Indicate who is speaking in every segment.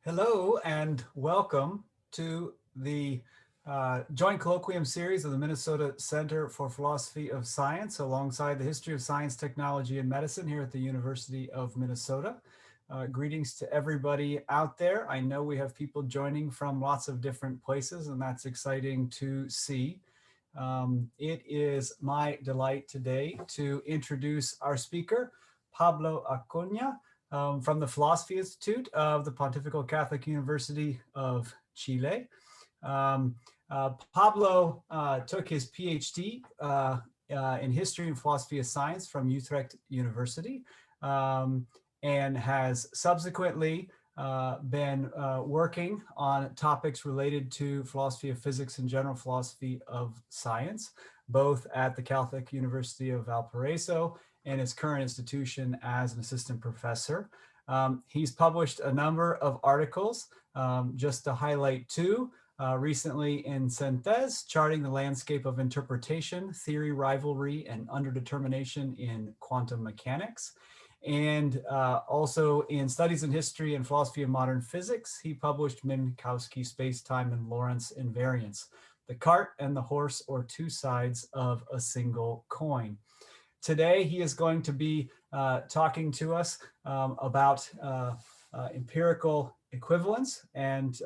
Speaker 1: Hello and welcome to the joint colloquium series of the Minnesota Center for Philosophy of Science alongside the History of Science, Technology, and Medicine here at the University of Minnesota. Greetings to everybody out there. I know we have people joining from lots of different places, and that's exciting to see. It is my delight today to introduce our speaker, Pablo Acuña, from the Philosophy Institute of the Pontifical Catholic University of Chile. Pablo took his PhD in History and Philosophy of Science from Utrecht University and has subsequently been working on topics related to philosophy of physics and general philosophy of science, both at the Catholic University of Valparaiso and his current institution as an assistant professor. He's published a number of articles, just to highlight two, recently in Synthèse, Charting the Landscape of Interpretation, Theory, Rivalry, and Underdetermination in Quantum Mechanics. And also in Studies in History and Philosophy of Modern Physics, he published Minkowski Spacetime and Lorentz Invariance, the cart and the horse, or two sides of a single coin. Today, he is going to be talking to us about empirical equivalence and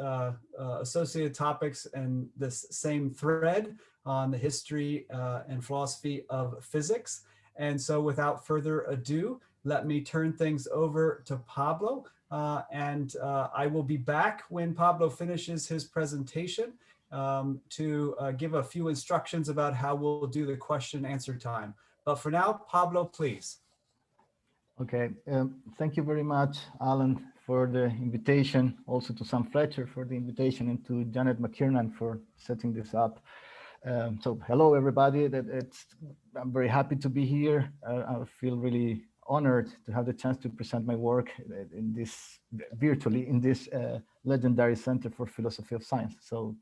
Speaker 1: associated topics and this same thread on the history and philosophy of physics. And so without further ado, let me turn things over to Pablo. And I will be back when Pablo finishes his presentation to give a few instructions about how we'll do the question and answer time. But for now, Pablo, please.
Speaker 2: Okay, thank you very much, Alan, for the invitation, also to Sam Fletcher for the invitation, and to Janet McKiernan for setting this up. So hello, everybody. I'm very happy to be here. I feel really honored to have the chance to present my work in this virtually in this legendary Center for Philosophy of Science. So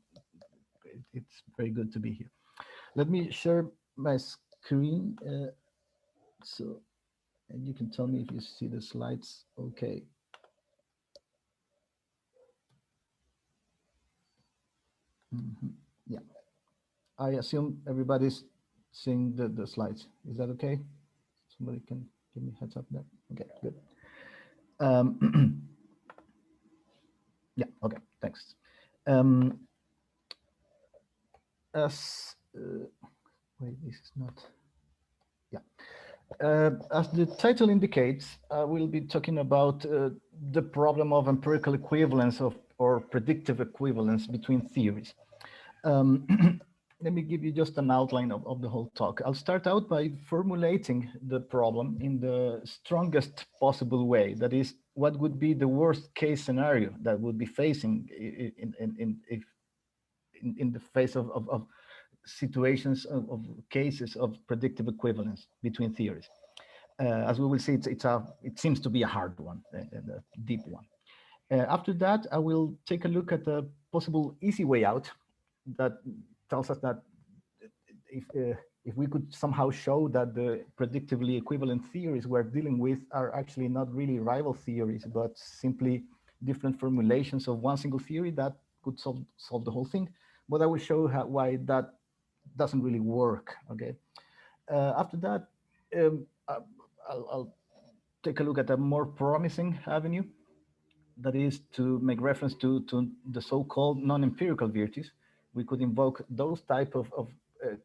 Speaker 2: it's very good to be here. Let me share my screen. And you can tell me if you see the slides. Okay. Yeah. I assume everybody's seeing the slides. Is that okay? Somebody can give me a heads up there. Okay, good. Yeah, okay, thanks. Wait, this is not, yeah. As the title indicates, I will be talking about the problem of empirical equivalence or predictive equivalence between theories. Let me give you just an outline of the whole talk. I'll start out by formulating the problem in the strongest possible way. That is, what would be the worst case scenario that would be facing in the face of situations of cases of predictive equivalence between theories. As we will see, it seems to be a hard one, a deep one. After that, I will take a look at a possible easy way out that tells us that if we could somehow show that the predictively equivalent theories we're dealing with are actually not really rival theories, but simply different formulations of one single theory, that could solve the whole thing. But I will show why that doesn't really work. Okay. After that, I'll take a look at a more promising avenue, that is to make reference to the so-called non-empirical virtues. We could invoke those type of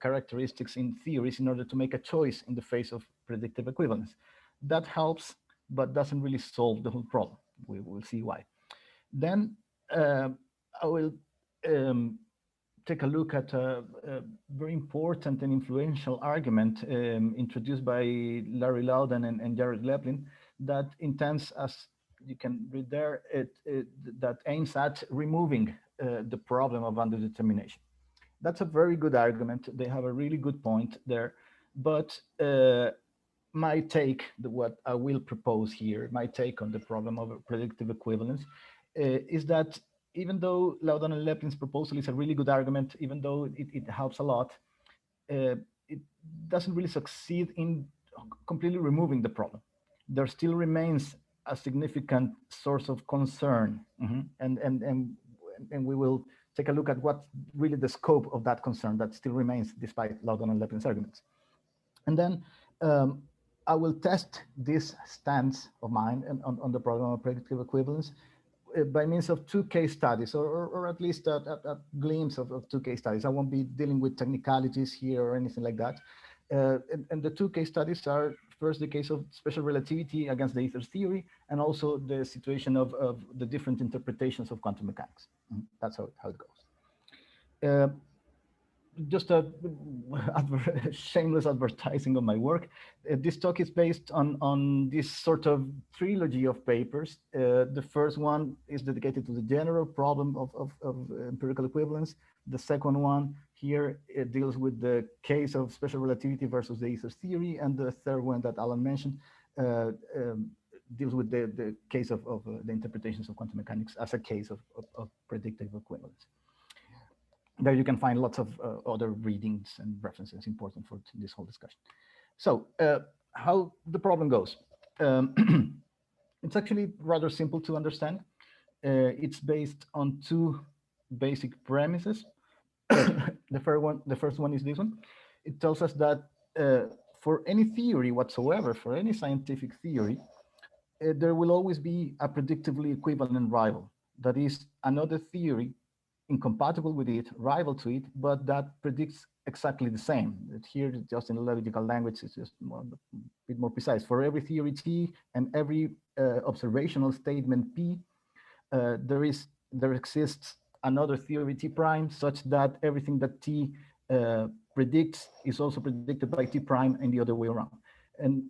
Speaker 2: characteristics in theories in order to make a choice in the face of predictive equivalence. That helps, but doesn't really solve the whole problem. We will see why. Then I will take a look at a very important and influential argument introduced by Larry Loudon and Jared Leplin that intends, as you can read there, that aims at removing the problem of underdetermination. That's a very good argument. They have a really good point there. But my take, what I will propose here, my take on the problem of predictive equivalence is that even though Loudon and Leplin's proposal is a really good argument, even though it helps a lot, it doesn't really succeed in completely removing the problem. There still remains a significant source of concern. And we will take a look at what really the scope of that concern that still remains despite Loudon and Leplin's arguments. And then I will test this stance of mine on the problem of predictive equivalence by means of two case studies, or at least a glimpse of two case studies. I won't be dealing with technicalities here or anything like that. And the two case studies are first the case of special relativity against the ether theory, and also the situation of the different interpretations of quantum mechanics. That's how it goes. Just a shameless advertising of my work. This talk is based on this sort of trilogy of papers. The first one is dedicated to the general problem of empirical equivalence. The second one here, it deals with the case of special relativity versus the ether theory. And the third one that Alan mentioned deals with the case of the interpretations of quantum mechanics as a case of predictive equivalence. There you can find lots of other readings and references important for this whole discussion. So how the problem goes. It's actually rather simple to understand. It's based on two basic premises. The first one is this one. It tells us that for any theory whatsoever, for any scientific theory, there will always be a predictively equivalent rival. That is another theory incompatible with it, rival to it, but that predicts exactly the same. Here, just in logical language, it's just a bit more precise. For every theory T and every observational statement P, there exists another theory T prime, such that everything that T predicts is also predicted by T prime and the other way around. And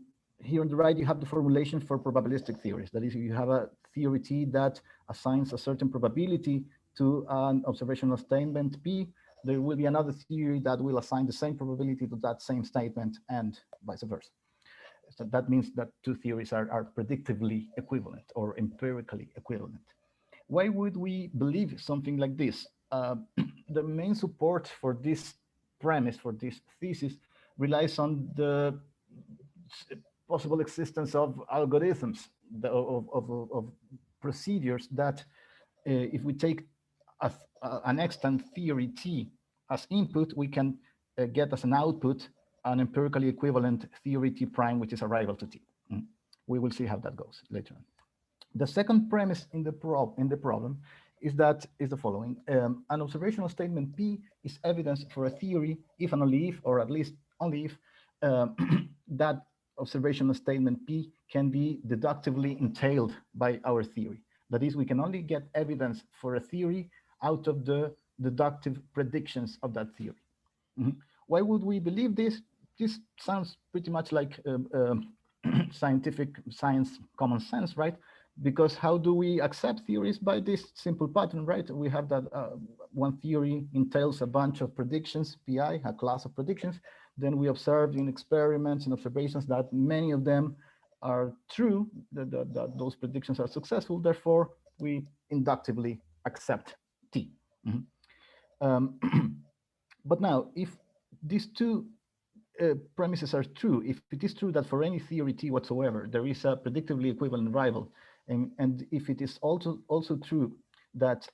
Speaker 2: here on the right, you have the formulation for probabilistic theories. That is, you have a theory T that assigns a certain probability to an observational statement P, there will be another theory that will assign the same probability to that same statement and vice versa. So that means that two theories are predictively equivalent or empirically equivalent. Why would we believe something like this? The main support for this premise, for this thesis, relies on the possible existence of algorithms, of procedures that if we take an extant theory T as input, we can get as an output an empirically equivalent theory T prime, which is a rival to T. We will see how that goes later on. The second premise in the problem is the following. An observational statement P is evidence for a theory if and only if, or at least only if, that observational statement P can be deductively entailed by our theory. That is, we can only get evidence for a theory out of the deductive predictions of that theory. Why would we believe this? This sounds pretty much like science common sense, right? Because how do we accept theories? By this simple pattern, right? We have that one theory entails a bunch of predictions, PI, a class of predictions. Then we observe in experiments and observations that many of them are true, that those predictions are successful. Therefore, we inductively accept T. But now, if these two premises are true, if it is true that for any theory T whatsoever, there is a predictively equivalent rival, and if it is also true that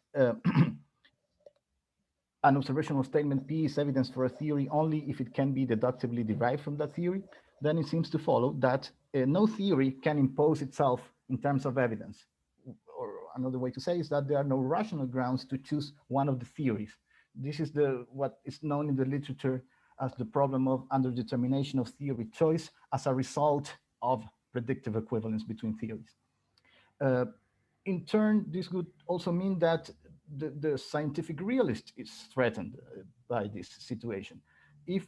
Speaker 2: an observational statement P is evidence for a theory only if it can be deductively derived from that theory, then it seems to follow that no theory can impose itself in terms of evidence. Or another way to say is that there are no rational grounds to choose one of the theories. This is what is known in the literature as the problem of underdetermination of theory choice as a result of predictive equivalence between theories. In turn, this would also mean that the scientific realist is threatened by this situation. If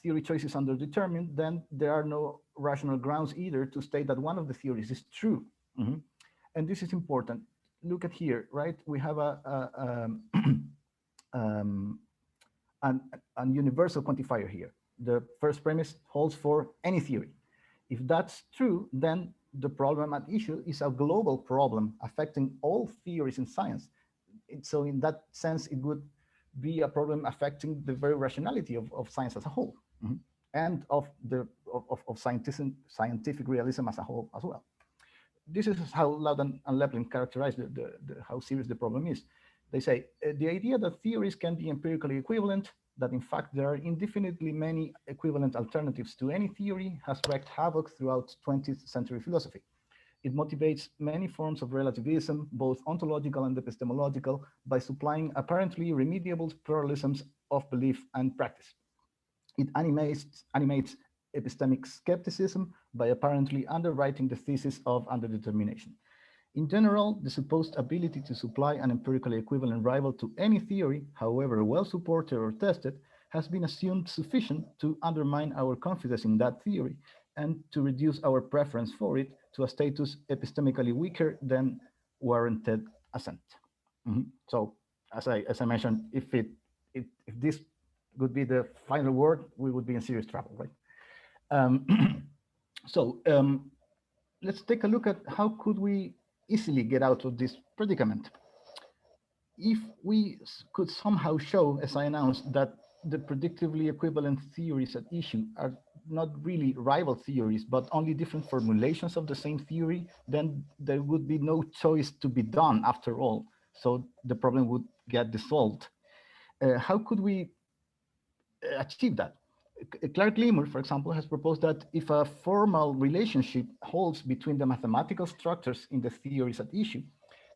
Speaker 2: theory choice is underdetermined, then there are no rational grounds either to state that one of the theories is true. And this is important. Look at here, right? We have an universal quantifier here. The first premise holds for any theory. If that's true, then the problem at issue is a global problem affecting all theories in science. So in that sense, it would be a problem affecting the very rationality of science as a whole, and of scientific realism as a whole as well. this is how Loudon and Leplin characterize how serious the problem is. They say the idea that theories can be empirically equivalent, that in fact there are indefinitely many equivalent alternatives to any theory, has wreaked havoc throughout 20th century philosophy. It motivates many forms of relativism, both ontological and epistemological, by supplying apparently irremediable pluralisms of belief and practice. It animates epistemic skepticism by apparently underwriting the thesis of underdetermination. In general, the supposed ability to supply an empirically equivalent rival to any theory, however well supported or tested, has been assumed sufficient to undermine our confidence in that theory and to reduce our preference for it to a status epistemically weaker than warranted assent. So, as I mentioned, if this would be the final word, we would be in serious trouble, right? Um, so let's take a look at how could we easily get out of this predicament. If we could somehow show, as I announced, that the predictively equivalent theories at issue are not really rival theories, but only different formulations of the same theory, then there would be no choice to be done after all. So the problem would get dissolved. How could we achieve that? Clark Lemur, for example, has proposed that if a formal relationship holds between the mathematical structures in the theories at issue,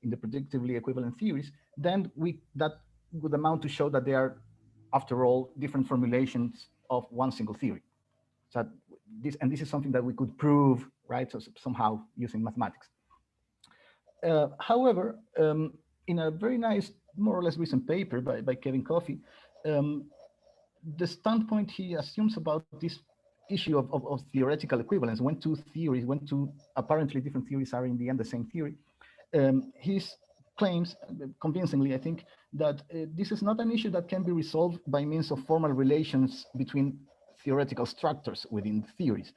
Speaker 2: in the predictively equivalent theories, then that would amount to show that they are, after all, different formulations of one single theory. So this is something that we could prove, right? So somehow using mathematics. However, in a very nice, more or less recent paper by Kevin Coffey, the standpoint he assumes about this issue of theoretical equivalence, when two apparently different theories are in the end the same theory, he claims, convincingly, I think, that this is not an issue that can be resolved by means of formal relations between theoretical structures within theories.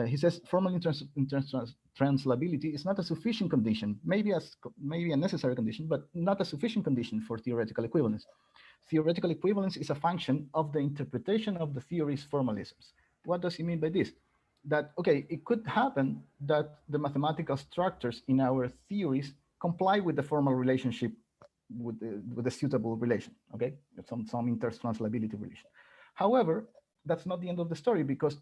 Speaker 2: He says formal intranslability is not a sufficient condition, maybe a necessary condition, but not a sufficient condition for theoretical equivalence. Theoretical equivalence is a function of the interpretation of the theory's formalisms. What does he mean by this? That, okay, it could happen that the mathematical structures in our theories comply with the formal relationship with the suitable relation, okay? Some intertranslatability relation. However, that's not the end of the story, because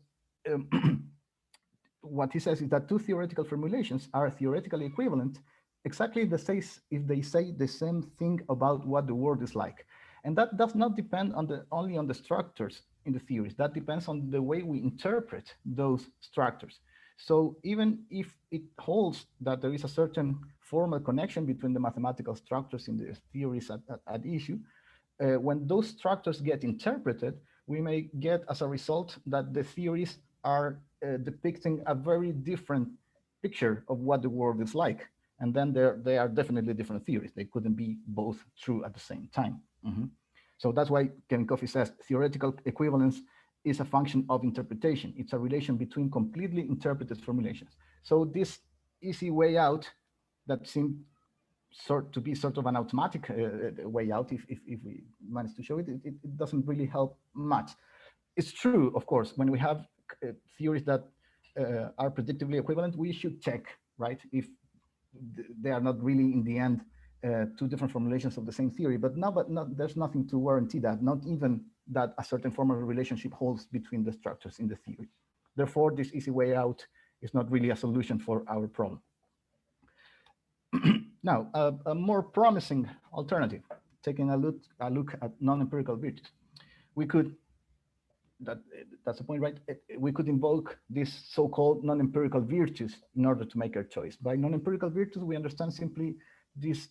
Speaker 2: what he says is that two theoretical formulations are theoretically equivalent exactly if they say the same thing about what the world is like. And that does not depend only on the structures in the theories. That depends on the way we interpret those structures. So even if it holds that there is a certain formal connection between the mathematical structures in the theories at issue, when those structures get interpreted, we may get as a result that the theories are depicting a very different picture of what the world is like. And then they are definitely different theories. They couldn't be both true at the same time. So that's why Kevin Coffey says theoretical equivalence is a function of interpretation. It's a relation between completely interpreted formulations. So this easy way out that seemed to be sort of an automatic way out, if we manage to show it, it doesn't really help much. It's true, of course, when we have theories that are predictively equivalent, we should check, right, if they are not really in the end two different formulations of the same theory, but there's nothing to warranty that, not even that a certain formal relationship holds between the structures in the theory. Therefore, this easy way out is not really a solution for our problem. Now, a more promising alternative, taking a look at non-empirical virtues. We could, that's the point, right? We could invoke these so-called non-empirical virtues in order to make our choice. By non-empirical virtues, we understand simply these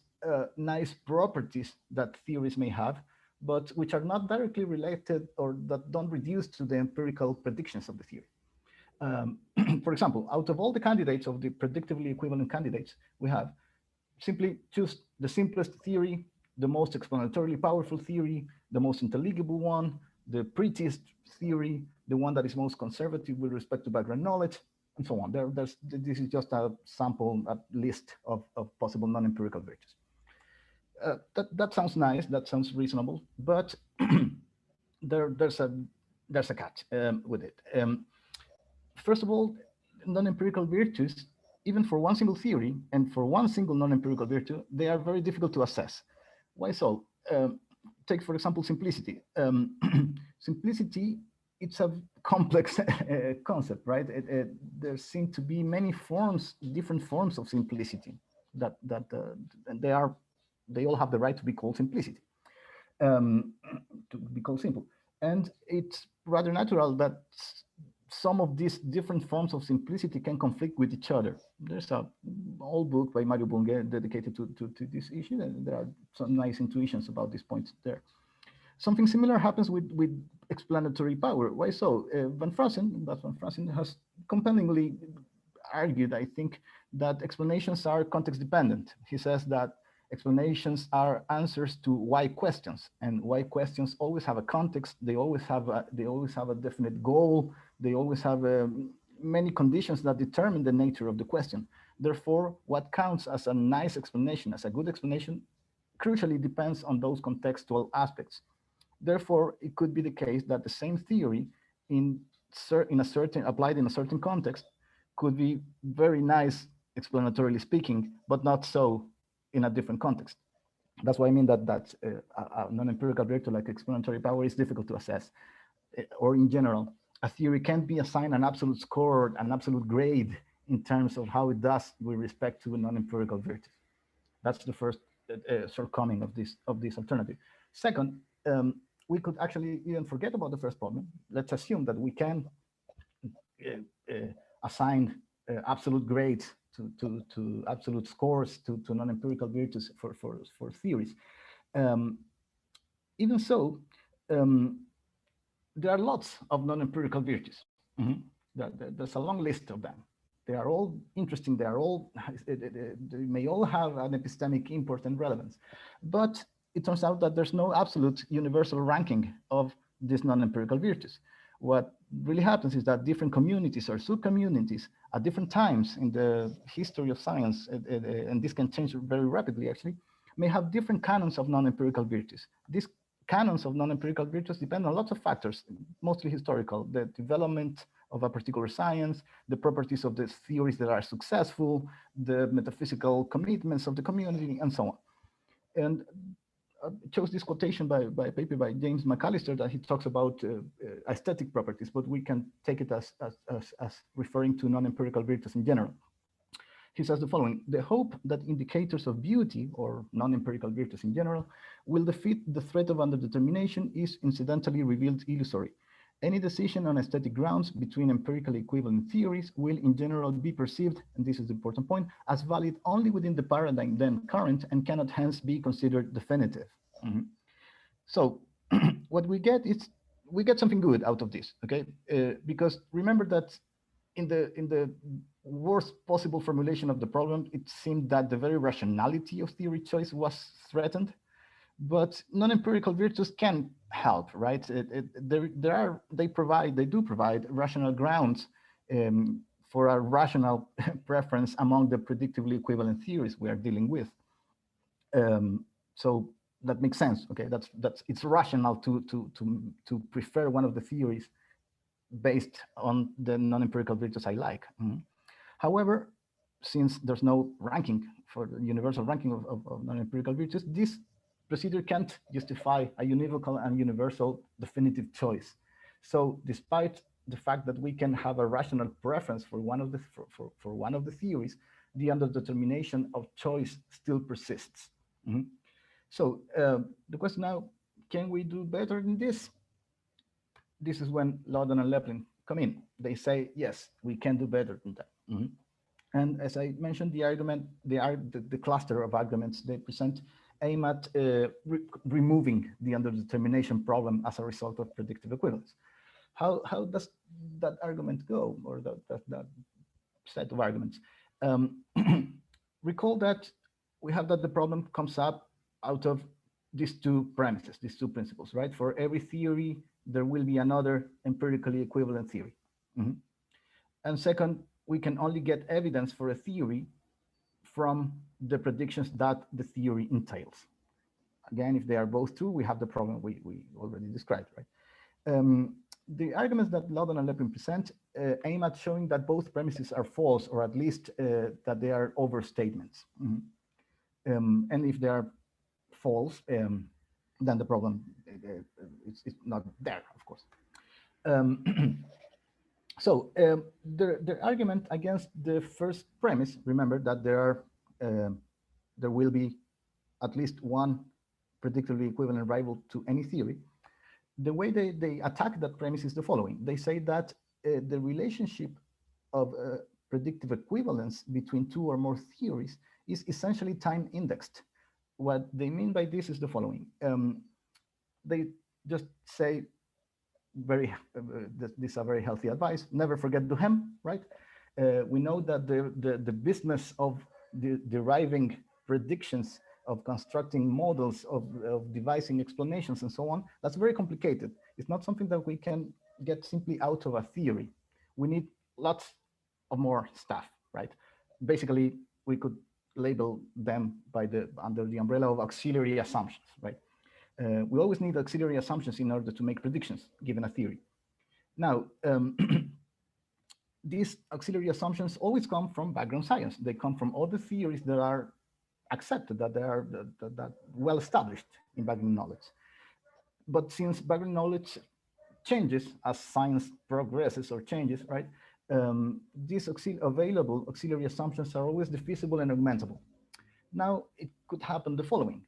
Speaker 2: nice properties that theories may have, but which are not directly related or that don't reduce to the empirical predictions of the theory. For example, out of all the candidates of the predictively equivalent candidates we have, simply choose the simplest theory, the most explanatorily powerful theory, the most intelligible one, the prettiest theory, the one that is most conservative with respect to background knowledge, and so on. This is just a sample, a list of possible non-empirical virtues. That sounds nice, that sounds reasonable, but there's a catch with it. First of all, non-empirical virtues even for one single theory and for one single non-empirical virtue, they are very difficult to assess. Why so? Take, for example, simplicity. Simplicity, it's a complex concept, right? There seem to be many forms, different forms of simplicity and they all have the right to be called simplicity, to be called simple. And it's rather natural that some of these different forms of simplicity can conflict with each other. There's a old book by Mario Bunge dedicated to this issue, and there are some nice intuitions about these points there. Something similar happens with explanatory power. Why so? Van Franzen has compellingly argued, I think, that explanations are context dependent. He says that explanations are answers to why questions, and why questions always have a context. They always have a definite goal. They always have many conditions that determine the nature of the question. Therefore, what counts as a nice explanation, as a good explanation, crucially depends on those contextual aspects. Therefore, it could be the case that the same theory applied in a certain context could be very nice explanatorily speaking, but not so in a different context. That's why I mean that a non-empirical virtue like explanatory power is difficult to assess. Or in general, a theory can't be assigned an absolute score, an absolute grade in terms of how it does with respect to a non-empirical virtue. That's the first shortcoming of this alternative. Second, we could actually even forget about the first problem. Let's assume that we can assign absolute grades to absolute scores to non-empirical virtues for theories. Even so, there are lots of non-empirical virtues. There's a long list of them. They are all interesting. They may all have an epistemic import and relevance, but it turns out that there's no absolute universal ranking of these non-empirical virtues. What really happens is that different communities or sub-communities at different times in the history of science, and this can change very rapidly actually, may have different canons of non-empirical virtues. These canons of non-empirical virtues depend on lots of factors, mostly historical, the development of a particular science, the properties of the theories that are successful, the metaphysical commitments of the community, and so on. And I chose this quotation by a paper by James McAllister that he talks about aesthetic properties, but we can take it as referring to non-empirical virtues in general. He says the following: the hope that indicators of beauty, or non-empirical virtues in general, will defeat the threat of underdetermination is incidentally revealed illusory. Any decision on aesthetic grounds between empirically equivalent theories will in general be perceived, and this is the important point, as valid only within the paradigm then current and cannot hence be considered definitive. So what we get is, we get something good out of this, okay? Because remember that in the worst possible formulation of the problem, it seemed that the very rationality of theory choice was threatened. But non-empirical virtues can help, right? They do provide rational grounds for a rational preference among the predictively equivalent theories we are dealing with. So that makes sense. Okay, it's rational to prefer one of the theories based on the non-empirical virtues I like. However, since there's no ranking for the universal ranking of non-empirical virtues, this procedure can't justify a univocal and universal definitive choice. So despite the fact that we can have a rational preference for one of the theories, the underdetermination of choice still persists. So the question now, can we do better than this? This is when Loudon and Leplin come in. They say, yes, we can do better than that. And as I mentioned, the cluster of arguments they present aim at removing the underdetermination problem as a result of predictive equivalence. How does that argument go, or that set of arguments? Recall that we have that the problem comes up out of these two premises, these two principles, right? For every theory, there will be another empirically equivalent theory. And second, we can only get evidence for a theory from the predictions that the theory entails. Again, if they are both true, we have the problem we already described, right? The arguments that Loudon and Lepin present aim at showing that both premises are false, or at least that they are overstatements. And if they are false, then the problem is not there, of course. So the argument against the first premise, remember that there will be at least one predictively equivalent rival to any theory. The way they attack that premise is the following. They say that the relationship of predictive equivalence between two or more theories is essentially time indexed. What they mean by this is the following. They just say, this is a very healthy advice, never forget the hem, right? We know that the business of deriving predictions, of constructing models, of devising explanations and so on, that's very complicated. It's not something that we can get simply out of a theory. We need lots of more stuff, right? Basically, we could label them under the umbrella of auxiliary assumptions, right? We always need auxiliary assumptions in order to make predictions given a theory. Now, these auxiliary assumptions always come from background science. They come from all the theories that are accepted, that they are that well established in background knowledge. But since background knowledge changes as science progresses or changes, right? These available auxiliary assumptions are always defeasible and augmentable. Now, it could happen the following.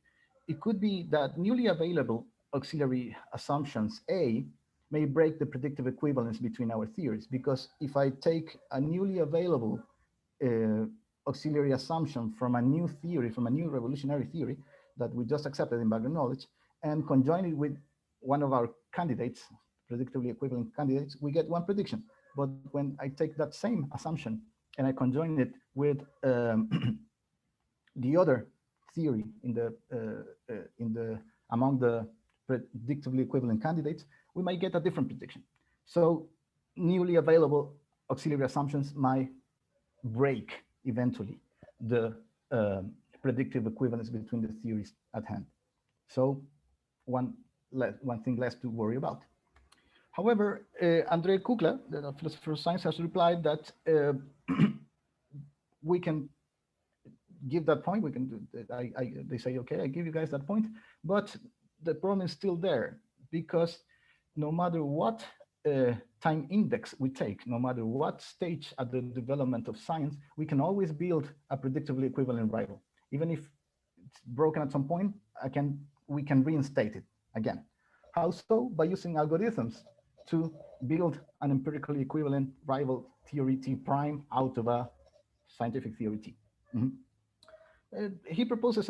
Speaker 2: It could be that newly available auxiliary assumptions A may break the predictive equivalence between our theories, because if I take a newly available auxiliary assumption from a new theory, from a new revolutionary theory that we just accepted in background knowledge, and conjoin it with one of our candidates, predictively equivalent candidates, we get one prediction. But when I take that same assumption and I conjoin it with the other theory among the predictively equivalent candidates, we might get a different prediction. So newly available auxiliary assumptions might break eventually the predictive equivalence between the theories at hand. So one thing less to worry about. However, Andrei Kukla, the philosopher of science, has replied that we can give that point. We can do. They say, okay, I give you guys that point, but the problem is still there, because no matter what time index we take, no matter what stage at the development of science, we can always build a predictively equivalent rival. Even if it's broken at some point, we can reinstate it again. How so? By using algorithms to build an empirically equivalent rival theory T prime out of a scientific theory T. He proposes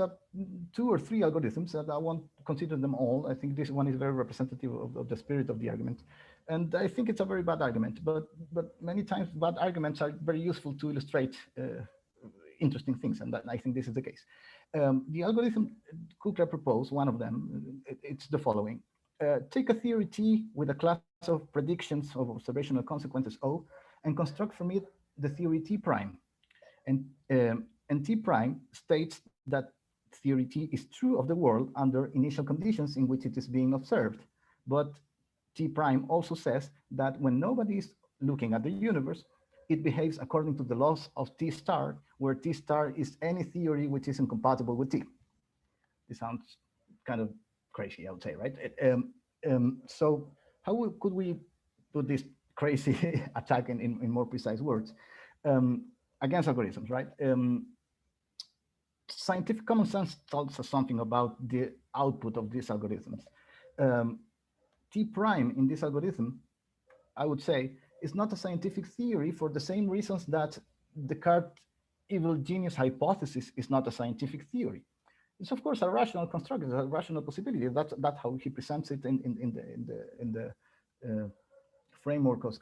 Speaker 2: 2 or 3 algorithms, and I won't consider them all. I think this one is very representative of the spirit of the argument. And I think it's a very bad argument, but many times bad arguments are very useful to illustrate interesting things, and I think this is the case. The algorithm Kukla proposed, one of them, it's the following. Take a theory T with a class of predictions of observational consequences O, and construct from it the theory T prime. And T prime states that theory T is true of the world under initial conditions in which it is being observed. But T prime also says that when nobody is looking at the universe, it behaves according to the laws of T star, where T star is any theory which is incompatible with T. This sounds kind of crazy, I would say, right? So how could we put this crazy attack in more precise words? Against algorithms, right? Scientific common sense tells us something about the output of these algorithms. T prime in this algorithm, I would say, is not a scientific theory for the same reasons that Descartes' evil genius hypothesis is not a scientific theory. It's of course a rational construct, it's a rational possibility. That's how he presents it in the framework of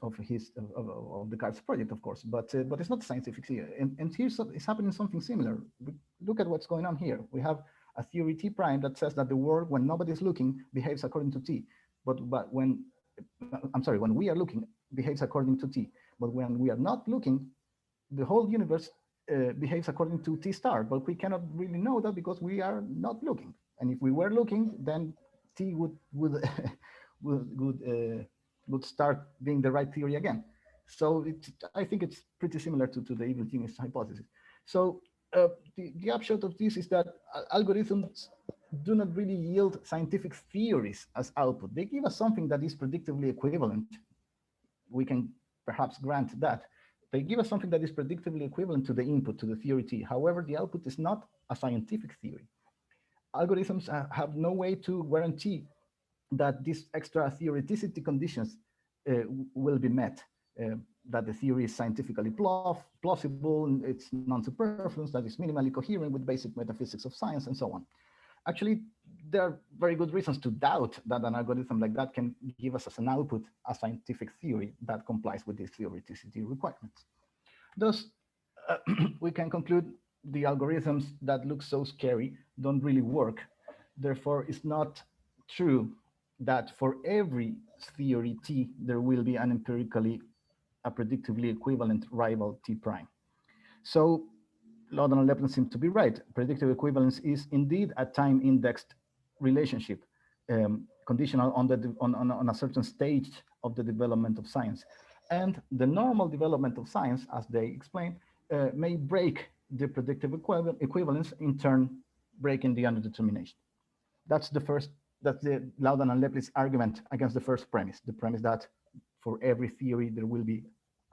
Speaker 2: Descartes' project, of course. But it's not a scientific theory. And here it's happening something similar. Look at what's going on here. We have a theory T prime that says that the world, when nobody's looking, behaves according to T. But when we are looking, behaves according to T. But when we are not looking, the whole universe behaves according to T star. But we cannot really know that because we are not looking. And if we were looking, then T would would start being the right theory again. So I think it's pretty similar to the evil genius hypothesis. So the upshot of this is that algorithms do not really yield scientific theories as output. They give us something that is predictively equivalent. We can perhaps grant that. They give us something that is predictably equivalent to the input, to the theory T. However, the output is not a scientific theory. Algorithms have no way to guarantee that these extra theoreticity conditions will be met, that the theory is scientifically plausible, it's non-superfluous, that it's minimally coherent with basic metaphysics of science, and so on. Actually, there are very good reasons to doubt that an algorithm like that can give us as an output a scientific theory that complies with these theoreticity requirements. Thus, we can conclude the algorithms that look so scary don't really work. Therefore, it's not true that for every theory T, there will be an empirically, a predictively equivalent rival T prime. So Loudon and Lepton seem to be right. Predictive equivalence is indeed a time-indexed relationship, conditional on a certain stage of the development of science. And the normal development of science, as they explain, may break the predictive equivalence, in turn breaking the underdetermination. That's the Loudon and Leplin's argument against the first premise, the premise that for every theory there will be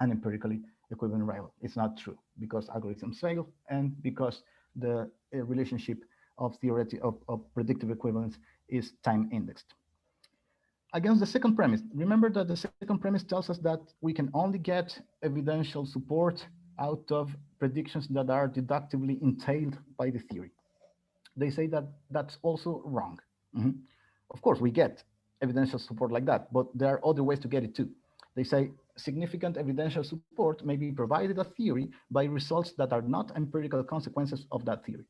Speaker 2: an empirically equivalent rival. It's not true, because algorithms fail and because the relationship of predictive equivalence is time indexed. Against the second premise, remember that the second premise tells us that we can only get evidential support out of predictions that are deductively entailed by the theory. They say that that's also wrong. Mhm. Of course, we get evidential support like that, but there are other ways to get it too. They say significant evidential support may be provided a theory by results that are not empirical consequences of that theory.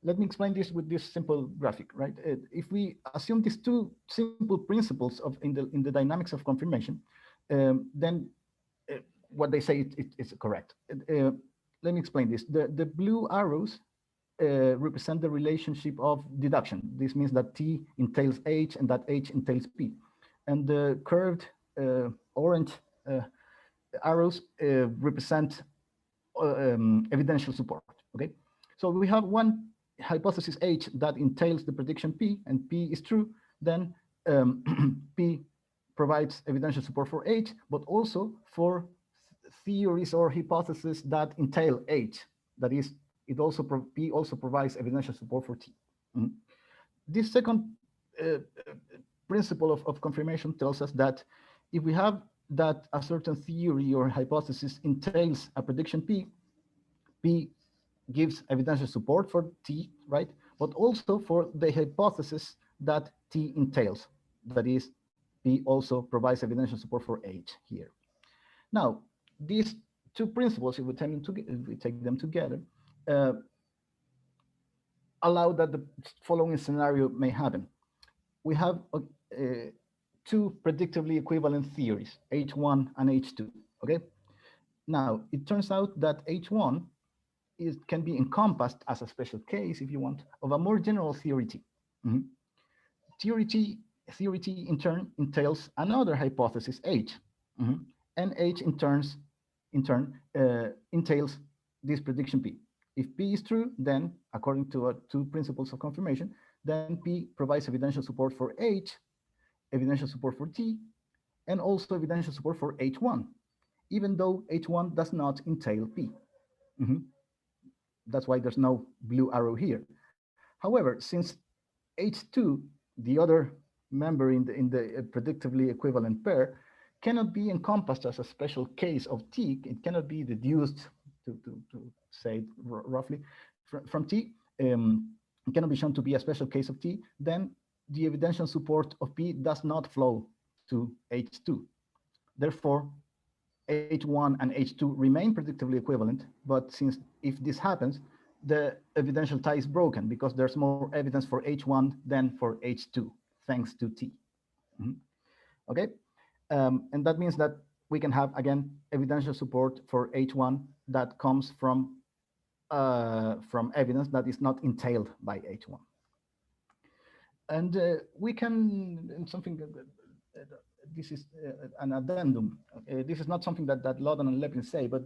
Speaker 2: Let me explain this with this simple graphic, right? If we assume these two simple principles in the dynamics of confirmation, then what they say is correct. Let me explain this. The blue arrows represent the relationship of deduction. This means that T entails H and that H entails P. And the curved orange arrows represent evidential support, okay? So we have one hypothesis H that entails the prediction P, and P is true, then P provides evidential support for H, but also for theories or hypotheses that entail H. That is, P also provides evidential support for T. Mm. This second principle of confirmation tells us that if we have that a certain theory or hypothesis entails a prediction P, P gives evidential support for T, right? But also for the hypothesis that T entails. That is, P also provides evidential support for H here. Now, these two principles, if we take them together, allow that the following scenario may happen. We have two predictively equivalent theories, H1 and H2, okay? Now, it turns out that H1 can be encompassed as a special case, if you want, of a more general theory T. Mm-hmm. Theory T in turn entails another hypothesis H, mm-hmm. And H in turn entails this prediction P. If P is true, then according to two principles of confirmation, then P provides evidential support for H, evidential support for T, and also evidential support for H1, even though H1 does not entail P. Mm-hmm. That's why there's no blue arrow here. However, since H2, the other member in the predictively equivalent pair, cannot be encompassed as a special case of T, it cannot be deduced, to say it roughly, from T, it cannot be shown to be a special case of T, then the evidential support of P does not flow to H2. Therefore, H1 and H2 remain predictively equivalent, but if this happens, the evidential tie is broken because there's more evidence for H1 than for H2, thanks to T. Mm-hmm. Okay, and that means that we can have, again, evidential support for H1 that comes from evidence that is not entailed by H1. And we can, something an addendum. This is not something that Loudon and Lepin say, but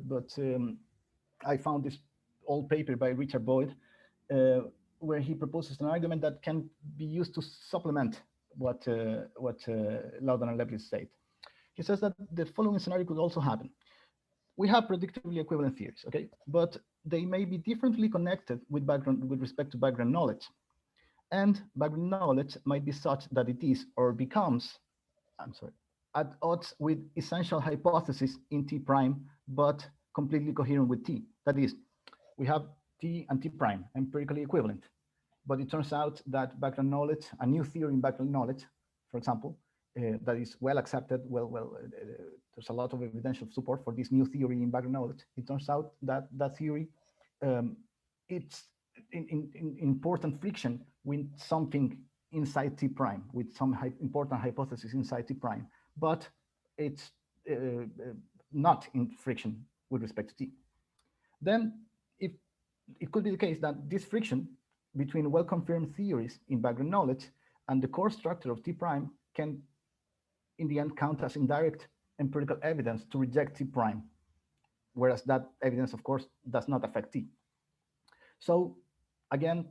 Speaker 2: I found this old paper by Richard Boyd, where he proposes an argument that can be used to supplement what Loudon and Lepin said. He says that the following scenario could also happen. We have predictively equivalent theories, okay, but they may be differently connected with respect to background knowledge, and background knowledge might be such that it is or becomes, at odds with essential hypothesis in T prime, but completely coherent with T. That is, we have T and T prime empirically equivalent, but it turns out that background knowledge, a new theory in background knowledge, for example, that is well accepted, there's a lot of evidential support for this new theory in background knowledge. It turns out that that theory, it's in important friction with something inside T prime, with some important hypothesis inside T prime, but it's not in friction with respect to T. Then if it could be the case that this friction between well-confirmed theories in background knowledge and the core structure of T prime can in the end count as indirect empirical evidence to reject T prime, whereas that evidence, of course, does not affect T. So again,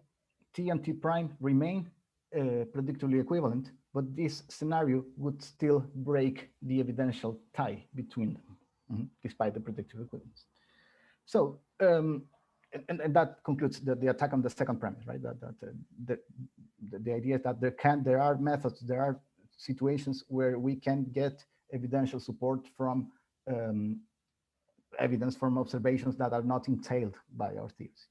Speaker 2: T and T prime remain predictively equivalent, but this scenario would still break the evidential tie between them, despite the predictive equivalence. So, and that concludes the attack on the second premise, right? The idea is that there are methods, there are situations where we can get evidential support from evidence from observations that are not entailed by our theories.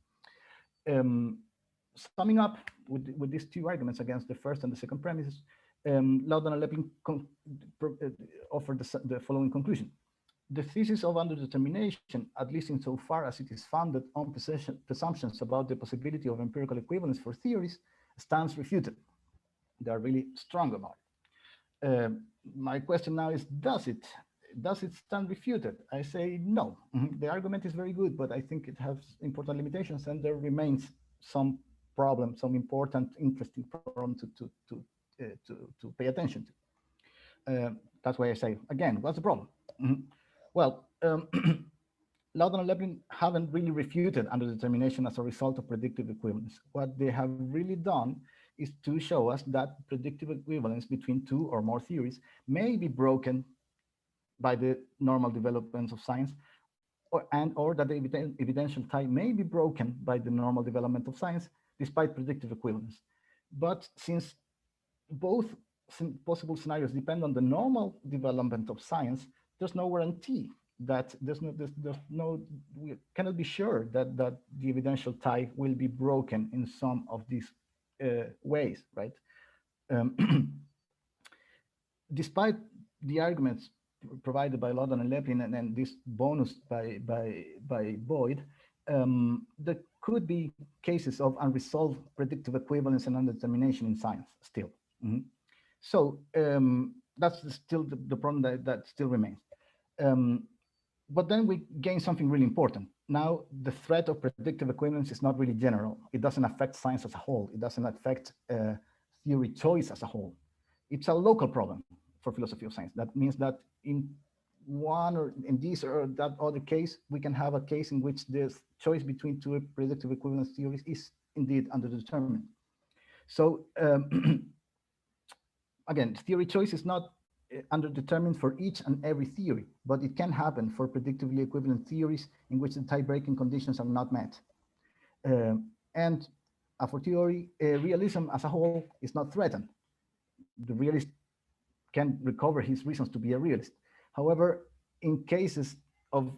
Speaker 2: Summing up with these two arguments against the first and the second premises, Loudon and Lepin offered the following conclusion. The thesis of underdetermination, at least insofar as it is founded on presumptions about the possibility of empirical equivalence for theories, stands refuted. They are really strong about it. My question now is, does it stand refuted? I say no. The argument is very good, but I think it has important limitations, and there remains some problem, some important, interesting problem to pay attention to. That's why I say, again, what's the problem? Well, Loudon and Lepin haven't really refuted underdetermination as a result of predictive equivalence. What they have really done is to show us that predictive equivalence between two or more theories may be broken by the normal developments of science, or that the evidential tie may be broken by the normal development of science despite predictive equivalence. But since both possible scenarios depend on the normal development of science, there's no guarantee that we cannot be sure that the evidential tie will be broken in some of these ways, right? Despite the arguments provided by Loudon and Lepin and this bonus by Boyd, there could be cases of unresolved predictive equivalence and underdetermination in science still. So that's still the problem that still remains. But then we gain something really important. Now, the threat of predictive equivalence is not really general. It doesn't affect science as a whole. It doesn't affect theory choice as a whole. It's a local problem for philosophy of science. That means that in one or in this or that other case, we can have a case in which the choice between two predictive equivalence theories is indeed underdetermined. So again, theory choice is not underdetermined for each and every theory, but it can happen for predictively equivalent theories in which the tie-breaking conditions are not met. And a fortiori, realism as a whole is not threatened. The realist can recover his reasons to be a realist. However, in cases of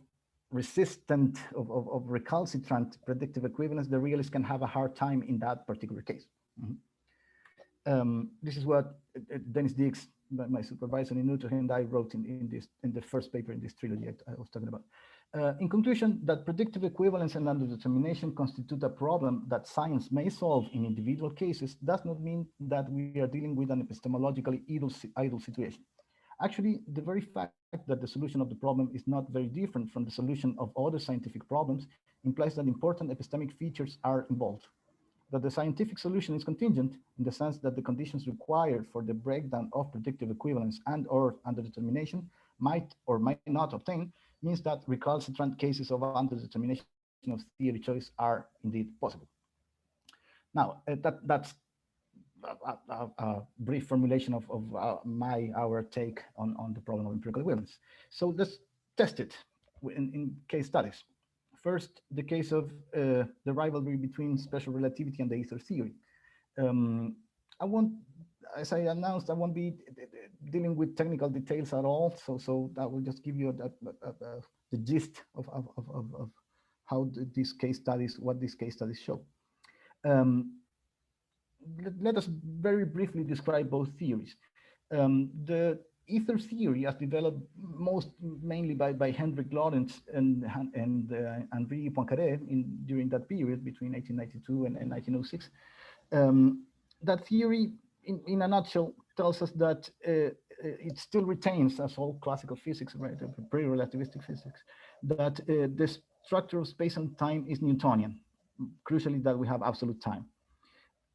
Speaker 2: recalcitrant predictive equivalence, the realist can have a hard time in that particular case. This is what Dennis Diggs, my supervisor in Utrecht, and I wrote in the first paper in this trilogy I was talking about. In conclusion, that predictive equivalence and underdetermination constitute a problem that science may solve in individual cases does not mean that we are dealing with an epistemologically idle situation. Actually, the very fact that the solution of the problem is not very different from the solution of other scientific problems implies that important epistemic features are involved. that the scientific solution is contingent in the sense that the conditions required for the breakdown of predictive equivalence and or underdetermination might or might not obtain, means that recalcitrant cases of underdetermination of theory choice are indeed possible. Now, that's a brief formulation of our take on the problem of empirical equivalence. So let's test it in case studies. First, the case of the rivalry between special relativity and the ether theory. I won't, as I announced, I won't be dealing with technical details at all. So I will just give you the gist of how these case studies, what these case studies show. Let us very briefly describe both theories. The ether theory, as developed mainly by Hendrik Lorentz and Henri Poincaré during that period between 1892 and 1906, that theory, in a nutshell, tells us that it still retains, as all classical physics, right, pre-relativistic physics, that the structure of space and time is Newtonian. Crucially, that we have absolute time.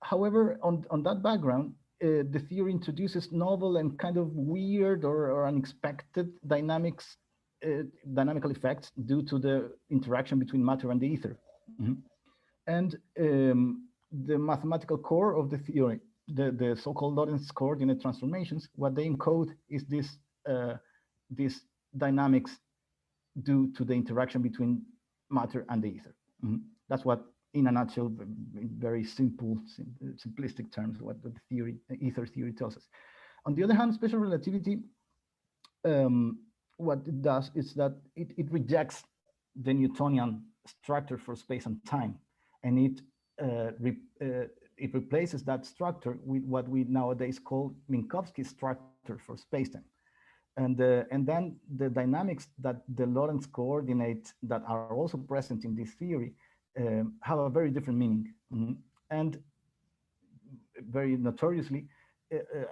Speaker 2: However, on that background, the theory introduces novel and kind of weird or unexpected dynamical effects due to the interaction between matter and the ether. And the mathematical core of the theory, the so-called Lorentz coordinate transformations, what they encode is this dynamics due to the interaction between matter and the ether. That's what, in a nutshell, in very simplistic terms, what the ether theory tells us. On the other hand, special relativity, what it does is that it rejects the Newtonian structure for space and time, and it replaces that structure with what we nowadays call Minkowski's structure for spacetime. And then the dynamics that the Lorentz coordinates that are also present in this theory have a very different meaning. And very notoriously,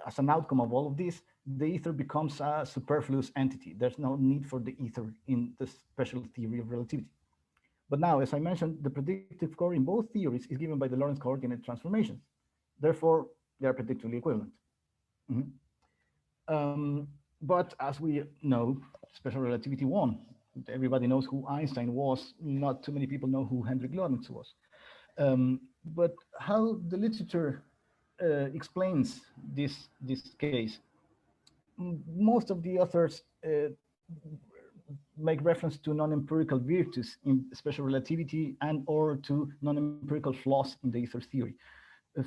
Speaker 2: as an outcome of all of this, the ether becomes a superfluous entity. There's no need for the ether in the special theory of relativity. But now, as I mentioned, the predictive core in both theories is given by the Lorentz coordinate transformations. Therefore, they are predictively equivalent. But as we know, special relativity won. Everybody knows who Einstein was. Not too many people know who Hendrik Lorentz was. But how the literature explains this case, most of the authors make reference to non-empirical virtues in special relativity and or to non-empirical flaws in the ether theory.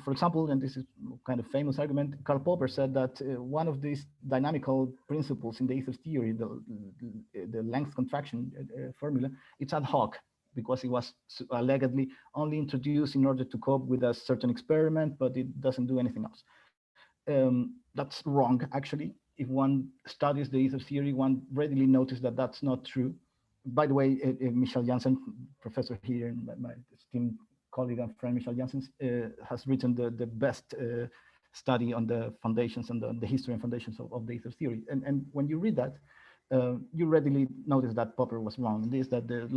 Speaker 2: For example, and this is kind of famous argument, Karl Popper said that one of these dynamical principles in the ether theory, the length contraction formula, it's ad hoc because it was allegedly only introduced in order to cope with a certain experiment, but it doesn't do anything else. That's wrong, actually. If one studies the ether theory, one readily notices that that's not true. By the way, Michel Janssen, professor here, my esteemed colleague and friend Michel Janssen, has written the best study on the foundations and the history and foundations of the ether theory. And when you read that, you readily notice that Popper was wrong. This that there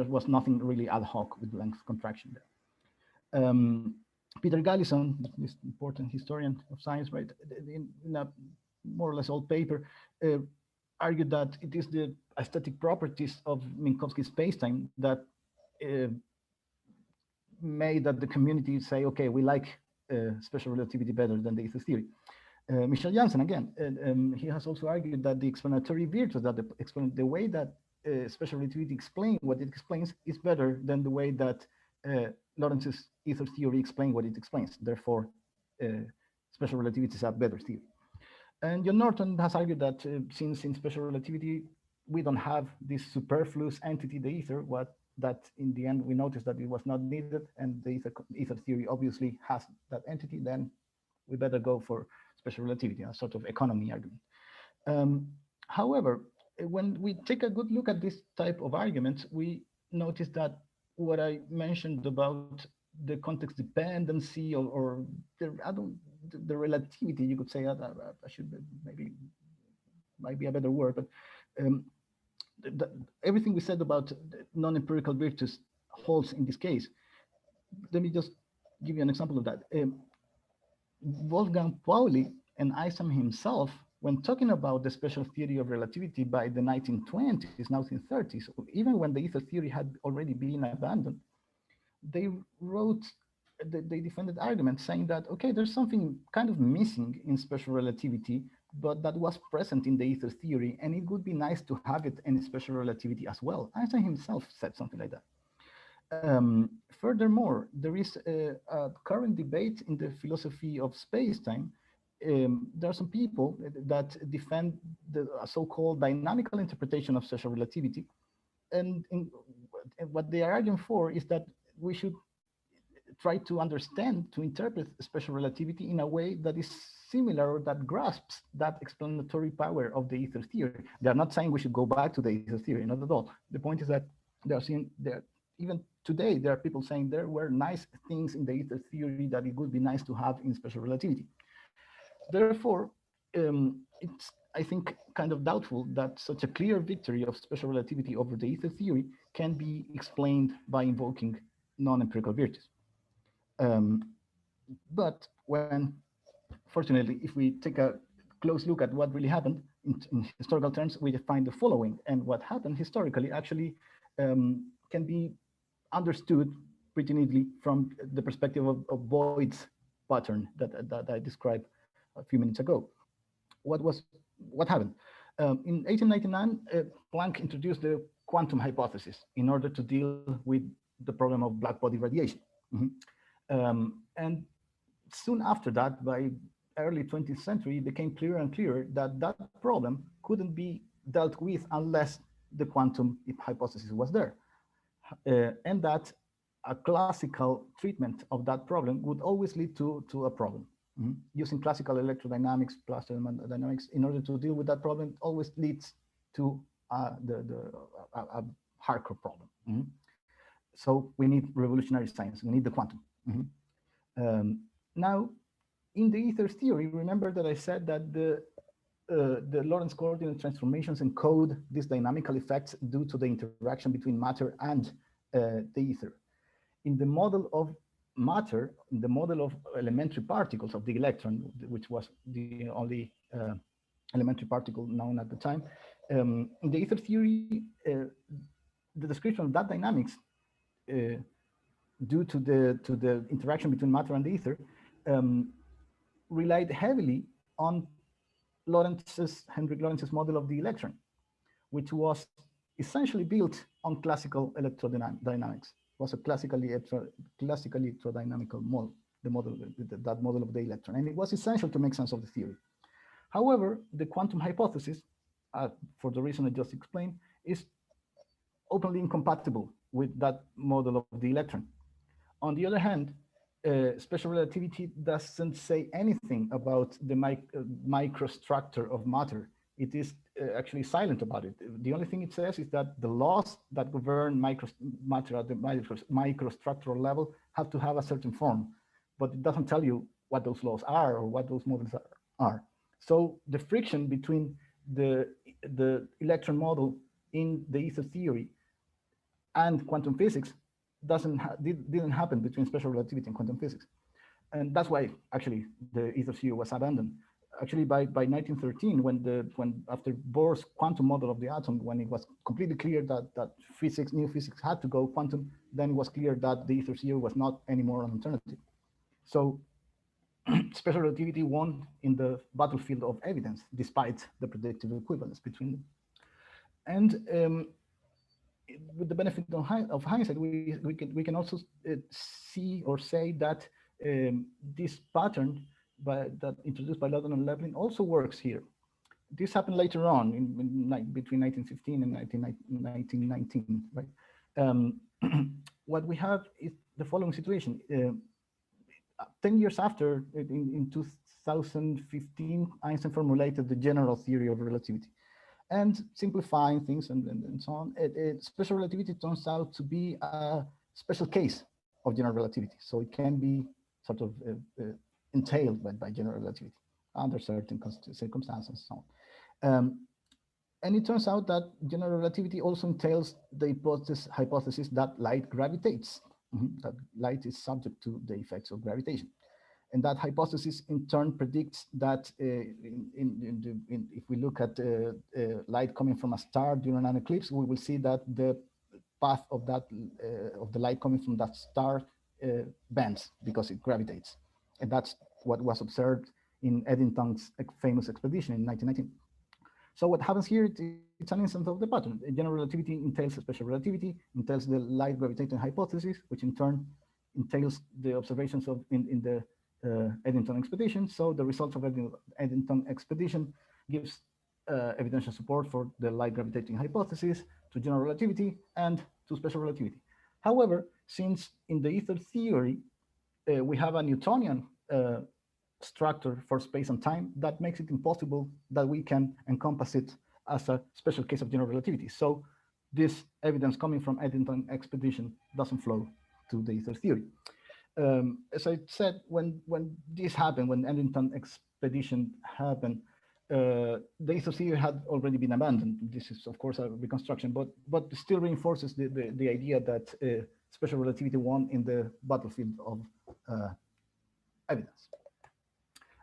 Speaker 2: was nothing really ad hoc with length contraction there. Peter Gallison, this important historian of science, right, in a more or less old paper, argued that it is the aesthetic properties of Minkowski spacetime that made that the community say, okay, we like special relativity better than the ether theory. Michel Janssen, again, he has also argued that the explanatory virtues, that the way that special relativity explains what it explains is better than the way that Lorentz's ether theory explains what it explains. Therefore, special relativity is a better theory. And John Norton has argued that since in special relativity, we don't have this superfluous entity, the ether, that in the end we noticed that it was not needed, and the ether theory obviously has that entity, then we better go for special relativity, a sort of economy argument. However, when we take a good look at this type of arguments, we notice that what I mentioned about the context dependency or the relativity, you could say, I should maybe might be a better word, but everything we said about non-empirical virtues holds in this case. Let me just give you an example of that. Wolfgang Pauli and Einstein himself, when talking about the special theory of relativity by the 1920s, 1930s, even when the ether theory had already been abandoned, they wrote, they defended arguments saying that, okay, there's something kind of missing in special relativity, but that was present in the ether theory, and it would be nice to have it in special relativity as well. Einstein himself said something like that. Furthermore, there is a current debate in the philosophy of space-time. There are some people that defend the so-called dynamical interpretation of special relativity. And what they are arguing for is that we should try to understand, to interpret special relativity in a way that is similar or that grasps that explanatory power of the ether theory. They are not saying we should go back to the ether theory, not at all. The point is that they are seeing that even today, there are people saying there were nice things in the ether theory that it would be nice to have in special relativity. Therefore, it's, I think, kind of doubtful that such a clear victory of special relativity over the ether theory can be explained by invoking non-empirical virtues. But when, fortunately, if we take a close look at what really happened in historical terms, we find the following. And what happened historically actually can be understood pretty neatly from the perspective of Boyd's pattern that I described a few minutes ago. What happened? In 1899, Planck introduced the quantum hypothesis in order to deal with the problem of black body radiation. And soon after that, by early 20th century, it became clearer and clearer that that problem couldn't be dealt with unless the quantum hypothesis was there. And that a classical treatment of that problem would always lead to a problem. Using classical electrodynamics plus thermodynamics in order to deal with that problem always leads to a hardcore problem. So we need revolutionary science. We need the quantum. Now, in the ether theory, remember that I said that the Lorentz coordinate transformations encode these dynamical effects due to the interaction between matter and the ether. In the model of matter, in the model of elementary particles of the electron, which was the only elementary particle known at the time, in the ether theory, the description of that dynamics due to the interaction between matter and the ether relied heavily on Hendrik Lorentz's model of the electron, which was essentially built on classical electrodynamics. It was a classically electrodynamical model, that model of the electron, and it was essential to make sense of the theory. However, the quantum hypothesis, for the reason I just explained, is openly incompatible with that model of the electron. On the other hand, special relativity doesn't say anything about the microstructure of matter. It is actually silent about it. The only thing it says is that the laws that govern matter at the microstructural level have to have a certain form, but it doesn't tell you what those laws are or what those models are. So the friction between the electron model in the ether theory and quantum physics didn't happen between special relativity and quantum physics. And that's why actually the ether theory was abandoned. Actually, by 1913, when after Bohr's quantum model of the atom, when it was completely clear that new physics had to go quantum, then it was clear that the ether theory was not anymore an alternative. So special relativity won in the battlefield of evidence, despite the predictive equivalence between them. And with the benefit of hindsight, we can also see or say that this pattern that introduced by Loudon and Levlin also works here. This happened later on between 1915 and 1919, right? What we have is the following situation. 10 years after, in 2015, Einstein formulated the general theory of relativity. And simplifying things and so on, special relativity turns out to be a special case of general relativity. So it can be sort of entailed by general relativity under certain circumstances and so on. And it turns out that general relativity also entails the hypothesis that light gravitates. that light is subject to the effects of gravitation. And that hypothesis in turn predicts that if we look at light coming from a star during an eclipse, we will see that the path of that of the light coming from that star bends because it gravitates. And that's what was observed in Eddington's famous expedition in 1919. So what happens here, it's an instance of the pattern. General relativity entails special relativity, entails the light gravitating hypothesis, which in turn entails the observations of in the Eddington expedition. So the results of Eddington expedition gives evidential support for the light gravitating hypothesis, to general relativity, and to special relativity. However, since in the ether theory, we have a Newtonian structure for space and time, that makes it impossible that we can encompass it as a special case of general relativity. So this evidence coming from Eddington expedition doesn't flow to the ether theory. As I said, when this happened, when Eddington expedition happened, the ether theory had already been abandoned. This is, of course, a reconstruction, but still reinforces the idea that special relativity won in the battlefield of evidence.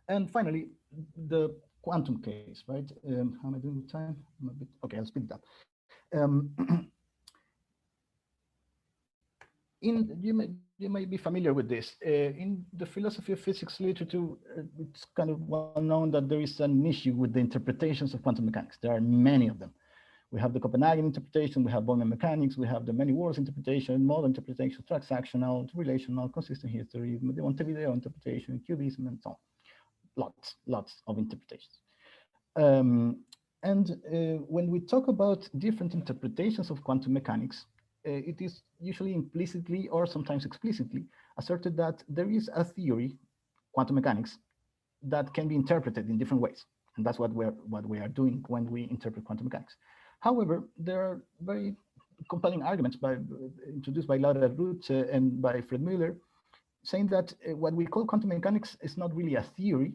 Speaker 2: And finally, the quantum case, right? How am I doing with time? I'm a bit, okay, I'll speed it up. You may be familiar with this. In the philosophy of physics literature, it's kind of well known that there is an issue with the interpretations of quantum mechanics. There are many of them. We have the Copenhagen interpretation, we have Boltzmann mechanics, we have the many worlds interpretation, model interpretation, transactional, relational, consistent history, the Montevideo interpretation, cubism, and so on. Lots of interpretations. When we talk about different interpretations of quantum mechanics, it is usually implicitly or sometimes explicitly asserted that there is a theory, quantum mechanics, that can be interpreted in different ways. And that's what we are doing when we interpret quantum mechanics. However, there are very compelling arguments introduced by Laura Root and by Fred Mueller, saying that what we call quantum mechanics is not really a theory.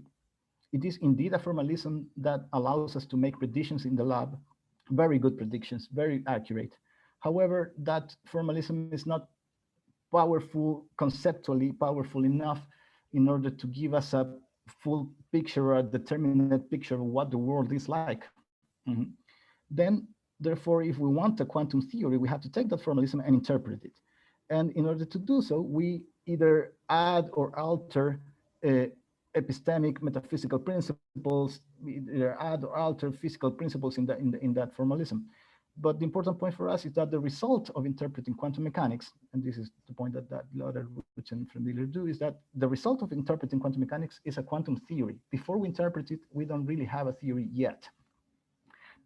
Speaker 2: It is indeed a formalism that allows us to make predictions in the lab, very good predictions, very accurate. However, that formalism is not powerful, conceptually powerful enough in order to give us a full picture or a determinate picture of what the world is like. Then, therefore, if we want a quantum theory, we have to take that formalism and interpret it. And in order to do so, we either add or alter epistemic metaphysical principles, either add or alter physical principles in that formalism. But the important point for us is that the result of interpreting quantum mechanics, and this is the point that Lauder, Rich, and Miller do, is that the result of interpreting quantum mechanics is a quantum theory. Before we interpret it, we don't really have a theory yet.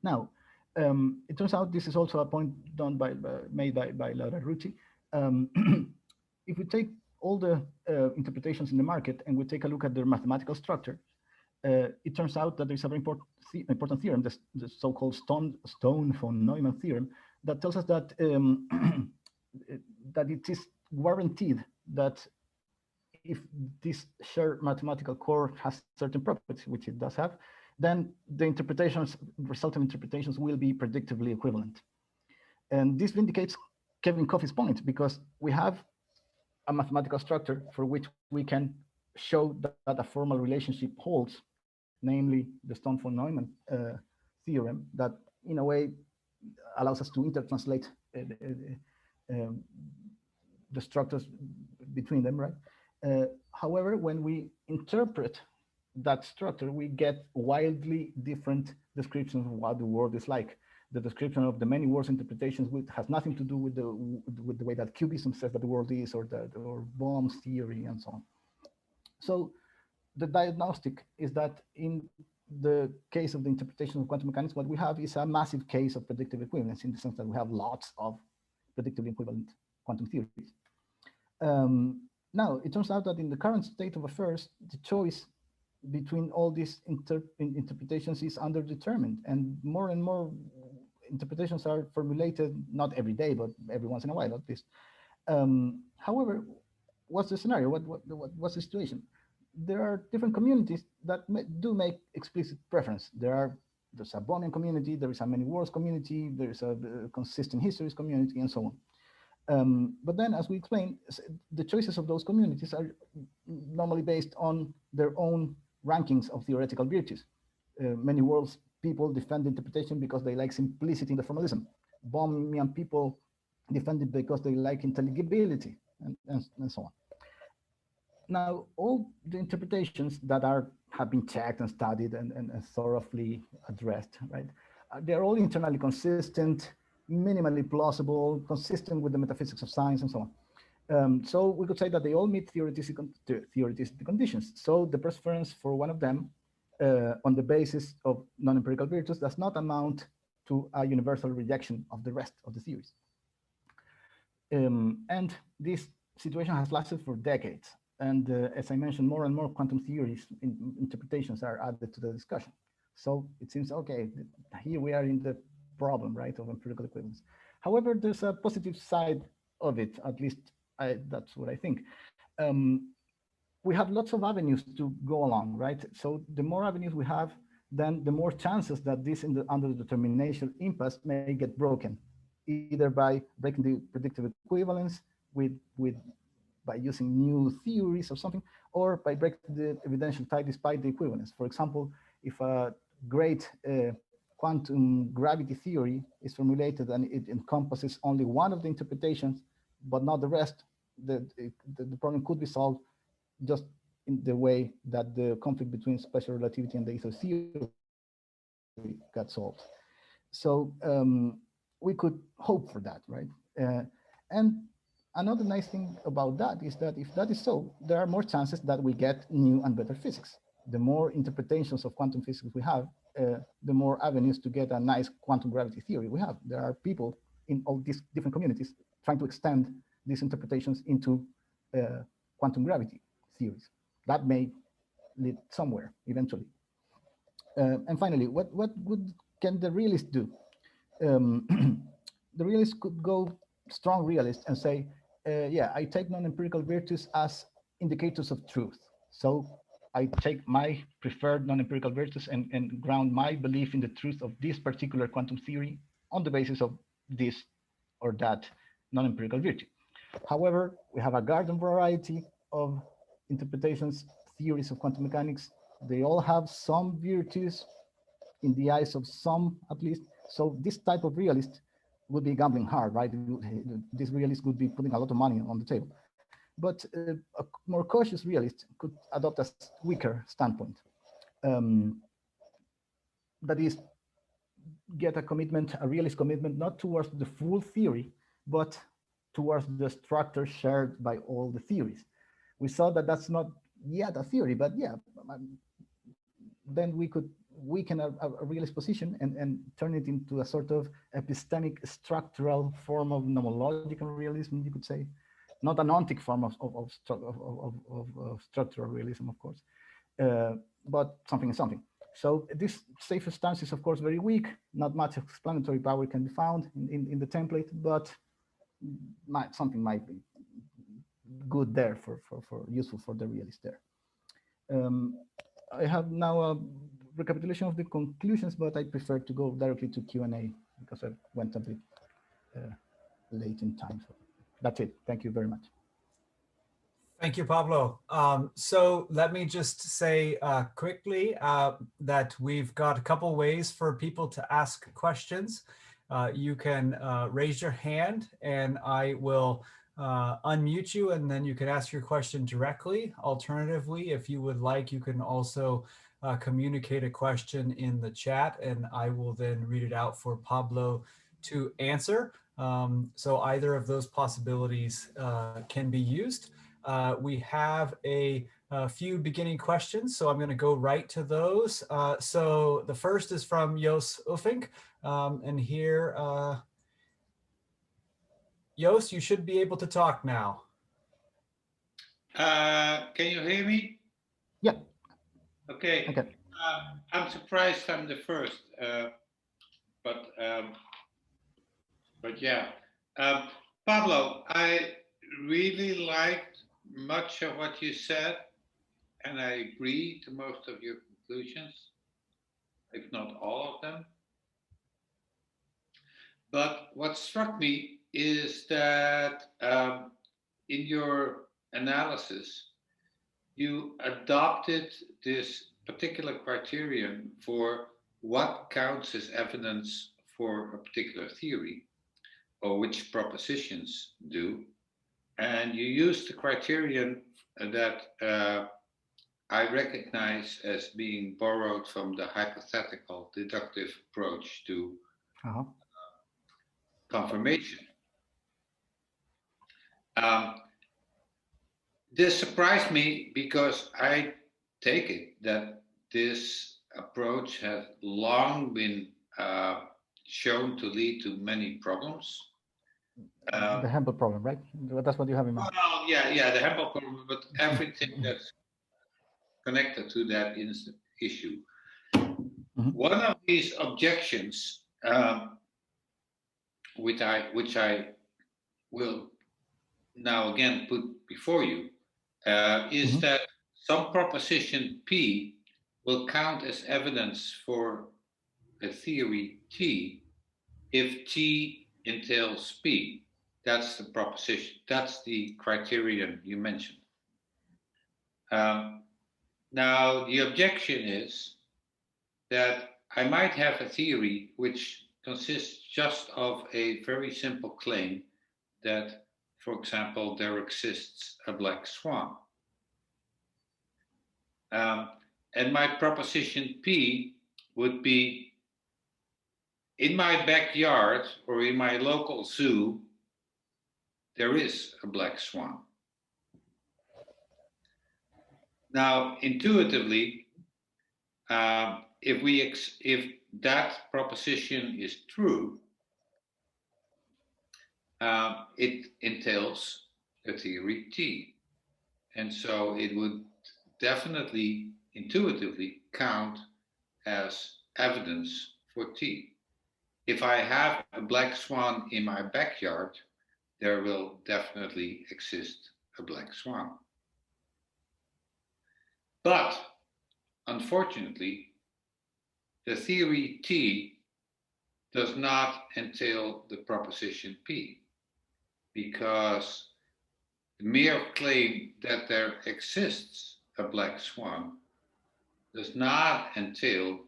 Speaker 2: Now, it turns out this is also a point made by Laura Rucci. If we take all the interpretations in the market and we take a look at their mathematical structure, it turns out that there's a very important theorem, the so-called Stone von Neumann theorem, that tells us that that it is guaranteed that if this shared mathematical core has certain properties, which it does have, then the resultant interpretations will be predictively equivalent. And this vindicates Kevin Coffey's point, because we have a mathematical structure for which we can show that a formal relationship holds, namely the Stone von Neumann theorem, that in a way allows us to intertranslate the structures between them, right? However, when we interpret that structure, we get wildly different descriptions of what the world is like. The description of the many worlds interpretations has nothing to do with the way that cubism says that the world is, or Bohm's theory, and so on. So the diagnostic is that in the case of the interpretation of quantum mechanics, what we have is a massive case of predictive equivalence, in the sense that we have lots of predictively equivalent quantum theories. Now, it turns out that in the current state of affairs, the choice between all these interpretations is underdetermined, and more interpretations are formulated, not every day, but every once in a while at least. However, what's the scenario? What's the situation? There are different communities that do make explicit preference. There's a Bohmian community, there is a many worlds community, there is a consistent histories community, and so on. But then, as we explained, the choices of those communities are normally based on their own rankings of theoretical virtues. Many world's people defend interpretation because they like simplicity in the formalism. Bohemian people defend it because they like intelligibility, and so on. Now, all the interpretations that have been checked and studied and thoroughly addressed, right? They're all internally consistent, minimally plausible, consistent with the metaphysics of science, and so on. So we could say that they all meet theoretic conditions. So the preference for one of them on the basis of non-empirical virtues does not amount to a universal rejection of the rest of the theories. And this situation has lasted for decades. And as I mentioned, more and more quantum theories interpretations are added to the discussion. So it seems, okay, here we are in the problem, right, of empirical equivalence. However, there's a positive side of it, at least that's what I think. We have lots of avenues to go along, right? So the more avenues we have, then the more chances that this underdetermination impasse may get broken, either by breaking the predictive equivalence by using new theories or something, or by breaking the evidential tie despite the equivalence. For example, if a great quantum gravity theory is formulated and it encompasses only one of the interpretations, but not the rest, the problem could be solved just in the way that the conflict between special relativity and the ether theory got solved. So we could hope for that, right? And another nice thing about that is that if that is so, there are more chances that we get new and better physics. The more interpretations of quantum physics we have, the more avenues to get a nice quantum gravity theory we have. There are people in all these different communities trying to extend these interpretations into quantum gravity theories. That may lead somewhere eventually. And finally, what can the realist do? The realist could go strong realist and say, yeah, I take non-empirical virtues as indicators of truth. So I take my preferred non-empirical virtues and ground my belief in the truth of this particular quantum theory on the basis of this or that non-empirical virtue. However, we have a garden variety of interpretations, theories of quantum mechanics. They all have some virtues in the eyes of some, at least. So this type of realist would be gambling hard, right? This realist would be putting a lot of money on the table. But a more cautious realist could adopt a weaker standpoint. That is, get a commitment, a realist commitment, not towards the full theory, but towards the structure shared by all the theories. We saw that that's not yet a theory, but yeah, then we could weaken a realist position and turn it into a sort of epistemic structural form of nomological realism, you could say. Not an ontic form of structural realism, of course, but something is something. So this safer stance is, of course, very weak. Not much explanatory power can be found in the template, but something might be good there for useful for the realist there. I have now a recapitulation of the conclusions, but I prefer to go directly to Q&A because I went a bit late in time. So that's it. Thank you very much.
Speaker 1: Thank you, Pablo. So let me just say quickly that we've got a couple ways for people to ask questions. You can raise your hand and I will unmute you, and then you can ask your question directly. Alternatively, if you would like, you can also communicate a question in the chat, and I will then read it out for Pablo to answer. So either of those possibilities can be used. We have a few beginning questions, so I'm going to go right to those. So the first is from Jos Uffink, and here, Jos, you should be able to talk now.
Speaker 3: Can you hear me?
Speaker 2: Yeah.
Speaker 3: Okay.
Speaker 2: Okay.
Speaker 3: I'm surprised I'm the first, but yeah. Pablo, I really liked much of what you said, and I agree to most of your conclusions, if not all of them. But what struck me is that in your analysis, you adopted this particular criterion for what counts as evidence for a particular theory, or which propositions do. And you use the criterion that I recognize as being borrowed from the hypothetical deductive approach to confirmation. This surprised me because I take it that this approach has long been shown to lead to many problems.
Speaker 2: The Hempel problem, right? That's what you have in mind.
Speaker 3: Well, yeah, the Hempel problem, but everything that's connected to that issue. One of these objections, which I will now again put before you, is that some proposition P will count as evidence for a theory T if T entails P. That's the proposition. That's the criterion you mentioned. Now, the objection is that I might have a theory which consists just of a very simple claim that, for example, there exists a black swan. And my proposition P would be, in my backyard or in my local zoo, there is a black swan. Now, intuitively, if that proposition is true, it entails a theory T. And so it would definitely, intuitively count as evidence for T. If I have a black swan in my backyard, there will definitely exist a black swan. But unfortunately, the theory T does not entail the proposition P, because the mere claim that there exists a black swan does not entail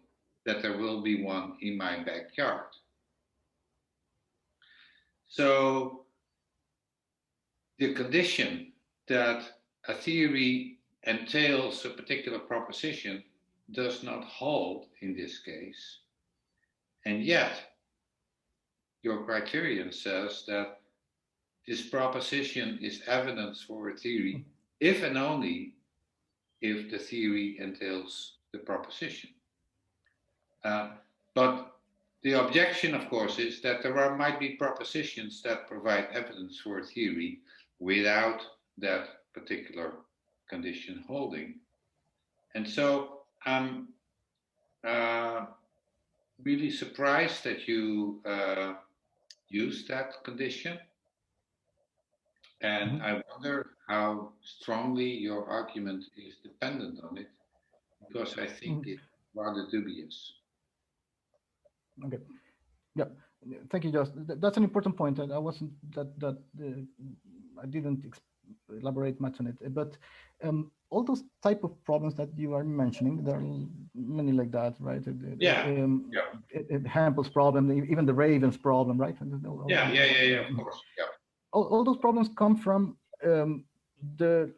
Speaker 3: that there will be one in my backyard. So the condition that a theory entails a particular proposition does not hold in this case. And yet, your criterion says that this proposition is evidence for a theory if and only if the theory entails the proposition. But the objection, of course, is that there might be propositions that provide evidence for a theory without that particular condition holding. And so I'm really surprised that you used that condition. And I wonder how strongly your argument is dependent on it, because I think it's rather dubious.
Speaker 2: Okay. Yeah. Thank you, Josh. That's an important point. I wasn't I didn't elaborate much on it, but all those type of problems that you are mentioning, there are many like that, right? Hampel's problem, even the Raven's problem, right?
Speaker 3: Yeah, of course. Yeah.
Speaker 2: All those problems come from the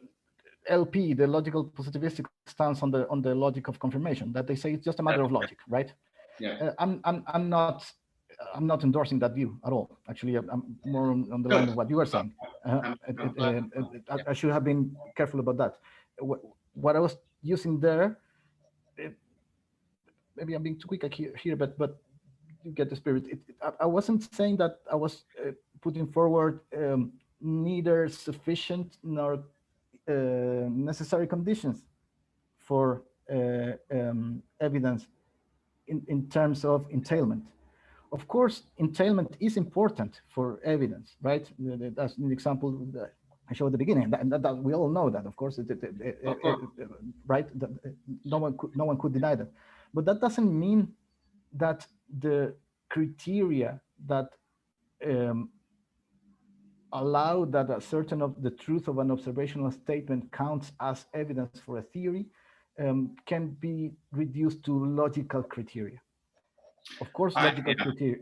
Speaker 2: LP, the logical positivistic stance on the logic of confirmation, that they say it's just a matter of logic, right?
Speaker 3: Yeah.
Speaker 2: I'm not endorsing that view at all. Actually, I'm more on the line of what you are saying. I should have been careful about that. What I was using there, maybe I'm being too quick here, but you get the spirit. I wasn't saying that I was putting forward neither sufficient nor necessary conditions for evidence in terms of entailment. Of course, entailment is important for evidence, right? That's an example that I showed at the beginning. That we all know that, of course, right? No one could deny that. But that doesn't mean that the criteria that allow that a certain of the truth of an observational statement counts as evidence for a theory can be reduced to logical criteria. Of course, logical criteria.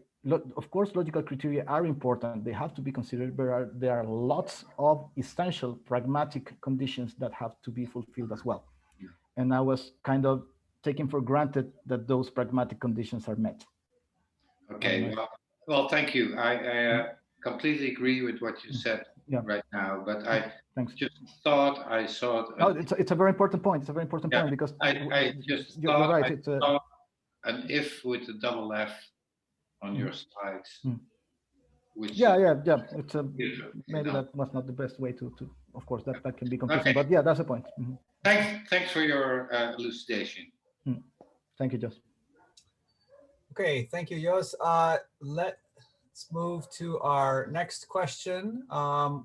Speaker 2: Of course, logical criteria are important. They have to be considered. There are lots of essential pragmatic conditions that have to be fulfilled as well. And I was kind of taking for granted that those pragmatic conditions are met.
Speaker 3: Okay. Well, thank you. I completely agree with what you said right now, but I just thought I saw.
Speaker 2: No, it's a very important point. It's a very important point because
Speaker 3: I just
Speaker 2: you're right. It's
Speaker 3: saw an if with a double F on your slides. Which
Speaker 2: It's maybe that was not the best way to of course that can be confusing, but yeah, that's the point.
Speaker 3: Thanks for your elucidation.
Speaker 2: Thank you, Jos.
Speaker 1: Okay, thank you, Jos. Let's move to our next question,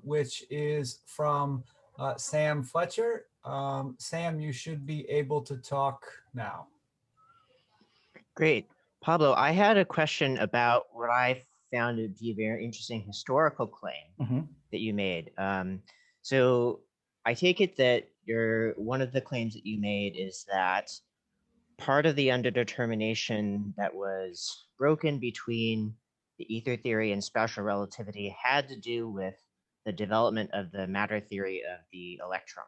Speaker 1: which is from Sam Fletcher. Sam, you should be able to talk now.
Speaker 4: Great. Pablo, I had a question about what I found to be a very interesting historical claim that you made. So I take it that one of the claims that you made is that part of the underdetermination that was broken between the ether theory and special relativity had to do with the development of the matter theory of the electron.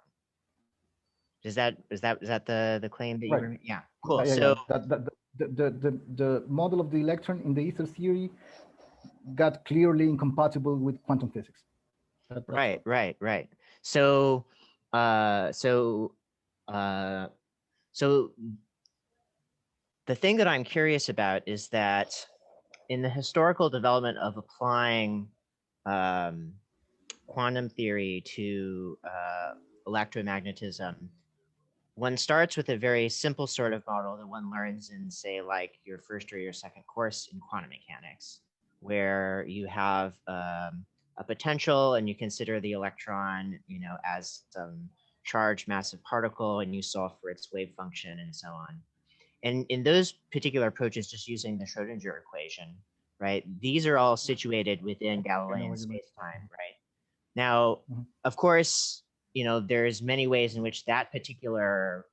Speaker 4: Is that the claim that you were? Yeah, cool. So
Speaker 2: the model of the electron in the ether theory got clearly incompatible with quantum physics.
Speaker 4: Right. So the thing that I'm curious about is that in the historical development of applying quantum theory to electromagnetism, one starts with a very simple sort of model that one learns in, say, like your first or your second course in quantum mechanics, where you have a potential and you consider the electron, as some charged massive particle, and you solve for its wave function and so on. And in those particular approaches, just using the Schrodinger equation, right? These are all situated within Galilean space-time, right? Now, of course, there's many ways in which that particular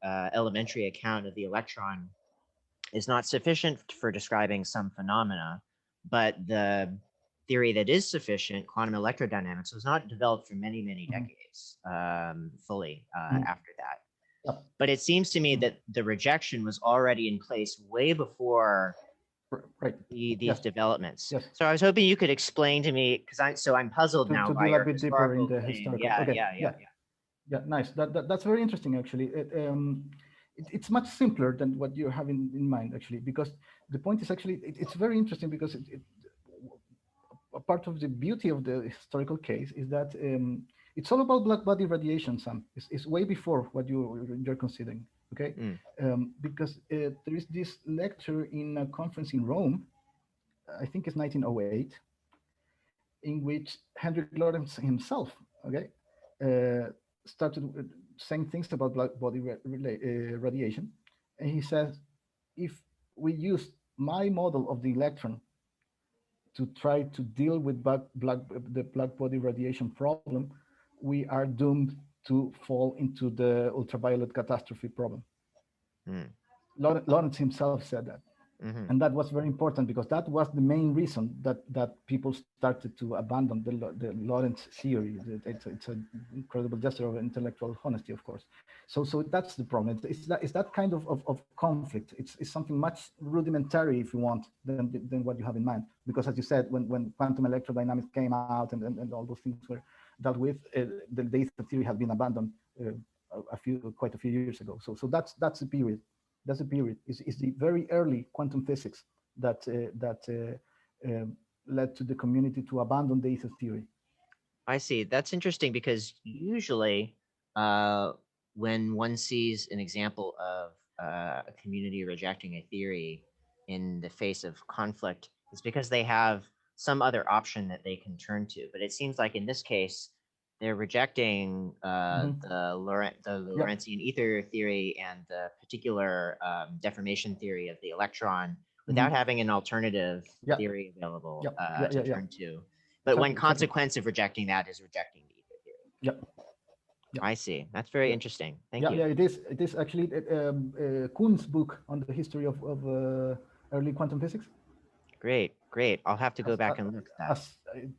Speaker 4: elementary account of the electron is not sufficient for describing some phenomena, but the theory that is sufficient, quantum electrodynamics, was not developed for many, many decades fully after that. But it seems to me that the rejection was already in place way before these developments. Yes. So I was hoping you could explain to me, because I'm puzzled now by your
Speaker 2: deeper in the historical. Yeah, nice. That's very interesting, actually. It's much simpler than what you have in mind, actually, because the point is actually it's very interesting because a part of the beauty of the historical case is that it's all about black body radiation, Sam. It's way before what you're considering, okay? Because there is this lecture in a conference in Rome, I think it's 1908, in which Hendrik Lorentz himself, okay, started saying things about black body radiation. And he says, if we use my model of the electron to try to deal with the black body radiation problem, we are doomed to fall into the ultraviolet catastrophe problem. Lorentz himself said that. And that was very important because that was the main reason that people started to abandon the Lorentz theory. It's an incredible gesture of intellectual honesty, of course. So that's the problem. It's that kind of conflict. It's something much rudimentary, if you want, than what you have in mind. Because as you said, when quantum electrodynamics came out and all those things were dealt with, the ether theory had been abandoned quite a few years ago. So that's the period. That's the period. It's the very early quantum physics that led to the community to abandon the ether theory.
Speaker 4: I see. That's interesting because usually when one sees an example of a community rejecting a theory in the face of conflict, it's because they have some other option that they can turn to. But it seems like in this case, they're rejecting the Lorentzian ether theory and the particular deformation theory of the electron without having an alternative theory available to turn to. But one
Speaker 2: Exactly.
Speaker 4: consequence of rejecting that is rejecting the ether theory.
Speaker 2: Yep. Yep.
Speaker 4: I see. That's very
Speaker 2: Yeah.
Speaker 4: interesting. Thank
Speaker 2: Yeah,
Speaker 4: you.
Speaker 2: yeah, it is. It is actually Kuhn's book on the history of early quantum physics.
Speaker 4: Great, great. I'll have to go back and look at that.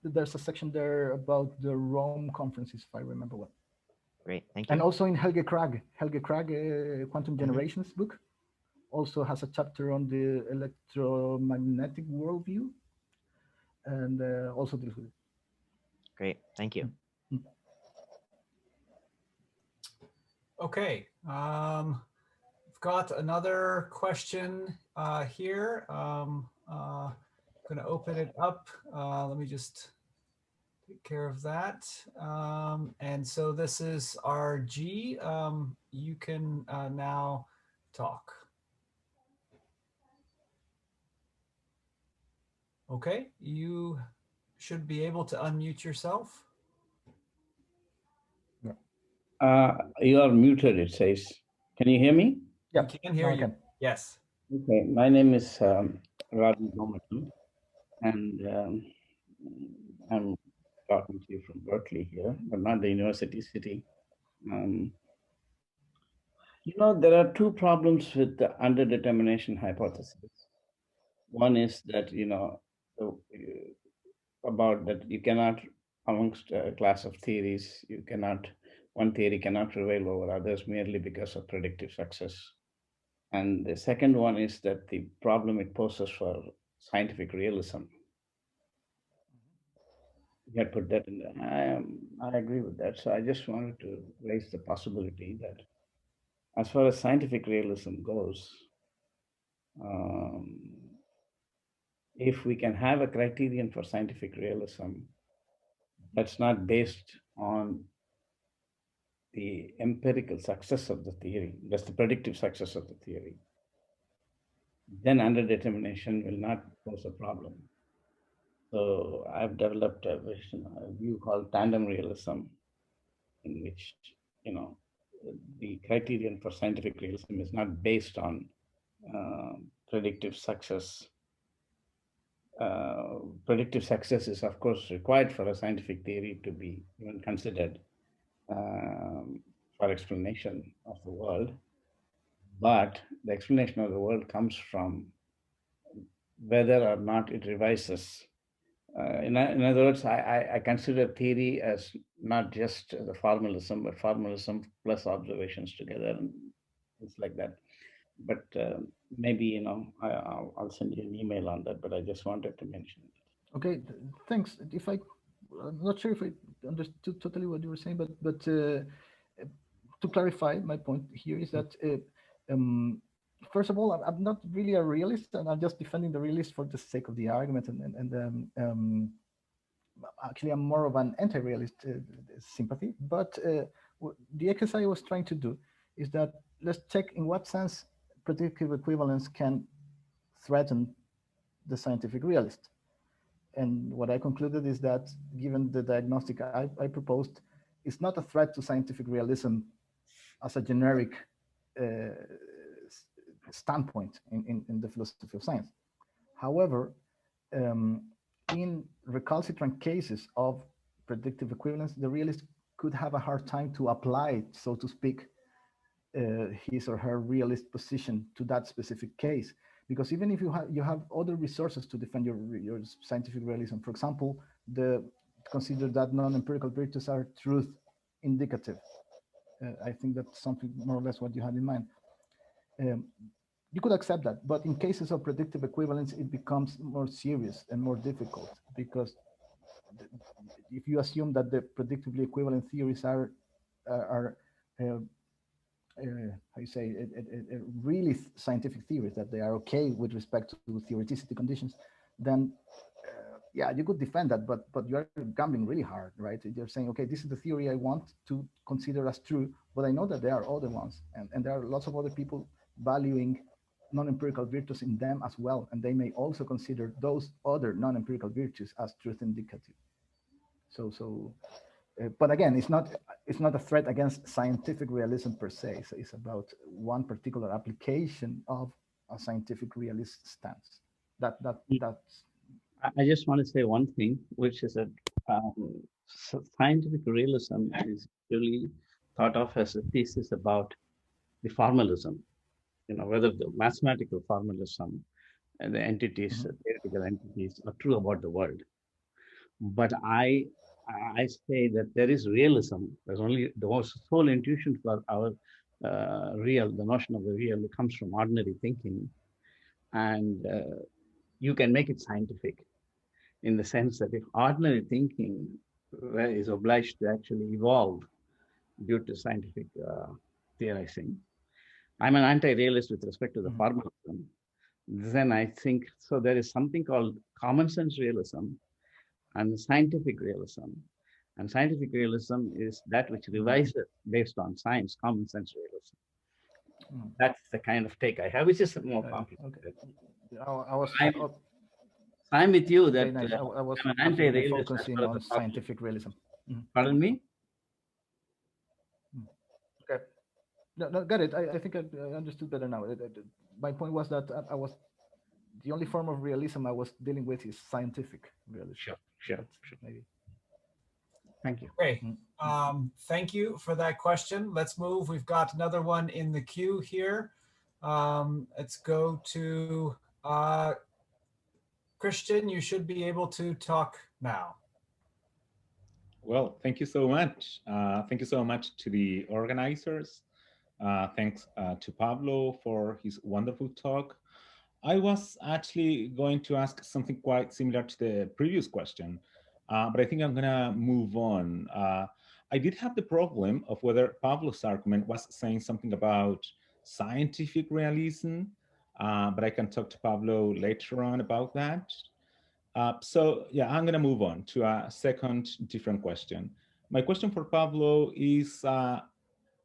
Speaker 2: There's a section there about the Rome conferences, if I remember well.
Speaker 4: Great, thank you.
Speaker 2: And also in Helge Krag, Quantum
Speaker 4: Mhm.
Speaker 2: Generations book, also has a chapter on the electromagnetic worldview, and also deals with it.
Speaker 4: Great, thank you.
Speaker 1: Okay. We've got another question here. I'm going to open it up. Let me just take care of that. And so this is RG. You can now talk. Okay, you should be able to unmute yourself.
Speaker 5: You are muted, it says. Can you hear me?
Speaker 2: Yeah,
Speaker 1: we can hear you. Yes.
Speaker 5: Okay, my name is Rodney Gomerton, and I'm talking to you from Berkeley here, but not the university city. There are two problems with the underdetermination hypothesis. One is that, about that you cannot, amongst a class of theories, one theory cannot prevail over others merely because of predictive success. And the second one is that the problem it poses for scientific realism. You had put that in there. I agree with that. So I just wanted to raise the possibility that as far as scientific realism goes, if we can have a criterion for scientific realism that's not based on the empirical success of the theory, that's the predictive success of the theory, then underdetermination will not pose a problem. So I've developed a view called Tandem Realism, in which, the criterion for scientific realism is not based on predictive success. Predictive success is, of course, required for a scientific theory to be even considered for explanation of the world. But the explanation of the world comes from whether or not it revises. In other words, I consider theory as not just the formalism, but formalism plus observations together, and it's like that. But maybe, I'll send you an email on that, but I just wanted to mention it.
Speaker 2: Okay, thanks. I'm not sure if I understood totally what you were saying, but to clarify, my point here is that first of all, I'm not really a realist, and I'm just defending the realist for the sake of the argument, and actually I'm more of an anti-realist sympathy. But the exercise I was trying to do is that let's check in what sense predictive equivalence can threaten the scientific realist. And what I concluded is that, given the diagnostic I proposed, it's not a threat to scientific realism as a generic standpoint in the philosophy of science. However, in recalcitrant cases of predictive equivalence, the realist could have a hard time to apply, so to speak, his or her realist position to that specific case. Because even if you have other resources to defend your scientific realism, for example, consider that non-empirical virtues are truth indicative. I think that's something more or less what you had in mind. You could accept that, but in cases of predictive equivalence, it becomes more serious and more difficult, because if you assume that the predictively equivalent theories are how you say, really scientific theories, that they are okay with respect to theoreticity conditions, then yeah, you could defend that, but you are gambling really hard, right? You're saying, okay, this is the theory I want to consider as true, but I know that there are other ones, and there are lots of other people valuing non-empirical virtues in them as well, and they may also consider those other non-empirical virtues as truth indicative. But again, it's not a threat against scientific realism per se. So it's about one particular application of a scientific realist stance. That's
Speaker 5: I just want to say one thing, which is that scientific realism is really thought of as a thesis about the formalism, whether the mathematical formalism and the entities, theoretical entities, are true about the world. But I say that there is realism. There's only the sole intuition for our real, the notion of the real, it comes from ordinary thinking, and you can make it scientific in the sense that if ordinary thinking is obliged to actually evolve due to scientific theorizing, I'm an anti-realist with respect to the formalism. Then I think so. There is something called common sense realism and scientific realism. And scientific realism is that which revises based on science, common sense realism. That's the kind of take I have, which is more complicated.
Speaker 2: Okay.
Speaker 5: I'm with you that
Speaker 2: nice. I was
Speaker 5: I'm an anti-realist
Speaker 2: focusing on scientific realism.
Speaker 5: Pardon me?
Speaker 2: Okay. No, got it. I think I understood better now. My point was that the only form of realism I was dealing with is scientific realism.
Speaker 5: Sure.
Speaker 2: Maybe.
Speaker 5: Thank you.
Speaker 1: Great. Thank you for that question. Let's move. We've got another one in the queue here. Let's go to Christian. You should be able to talk now.
Speaker 6: Well, thank you so much. Thank you so much to the organizers. Thanks to Pablo for his wonderful talk. I was actually going to ask something quite similar to the previous question, but I think I'm gonna move on. I did have the problem of whether Pablo's argument was saying something about scientific realism, but I can talk to Pablo later on about that. So yeah, I'm gonna move on to a second different question. My question for Pablo is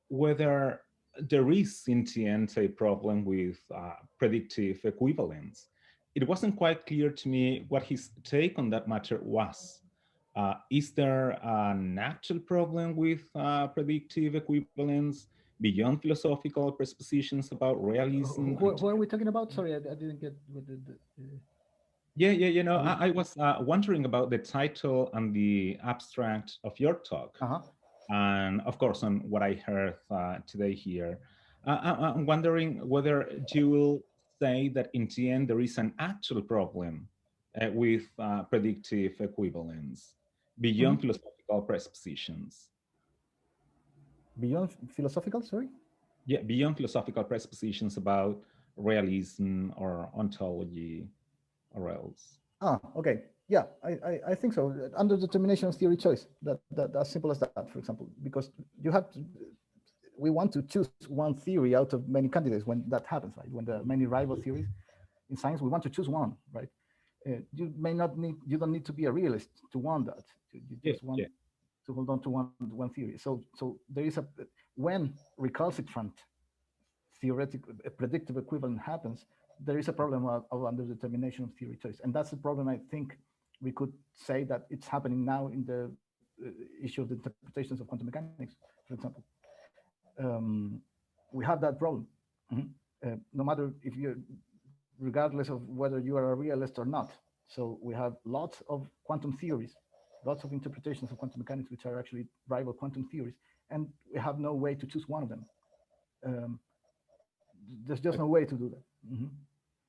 Speaker 6: whether there is in the end a problem with predictive equivalence. It wasn't quite clear to me what his take on that matter was. Is there an actual problem with predictive equivalence beyond philosophical presuppositions about realism?
Speaker 2: Who are we talking about? Sorry, I didn't get what
Speaker 6: Yeah. I was wondering about the title and the abstract of your talk. And of course, on what I heard today here. I'm wondering whether you will say that in the end, there is an actual problem with predictive equivalence beyond philosophical presuppositions.
Speaker 2: Beyond philosophical, sorry?
Speaker 6: Yeah, beyond philosophical presuppositions about realism or ontology or else.
Speaker 2: Okay. Yeah, I think so. Underdetermination of theory choice. That as simple as that, for example, because you have to, we want to choose one theory out of many candidates when that happens, right? When there are many rival theories in science, we want to choose one, right? You don't need to be a realist to want that. You just want to hold on to one theory. So there is when recalcitrant theoretical predictive equivalent happens, there is a problem of underdetermination of theory choice, and that's the problem. I think we could say that it's happening now in the issue of the interpretations of quantum mechanics, for example. We have that problem. No matter if you're, regardless of whether you are a realist or not. So we have lots of quantum theories, lots of interpretations of quantum mechanics, which are actually rival quantum theories, and we have no way to choose one of them. There's just no way to do that.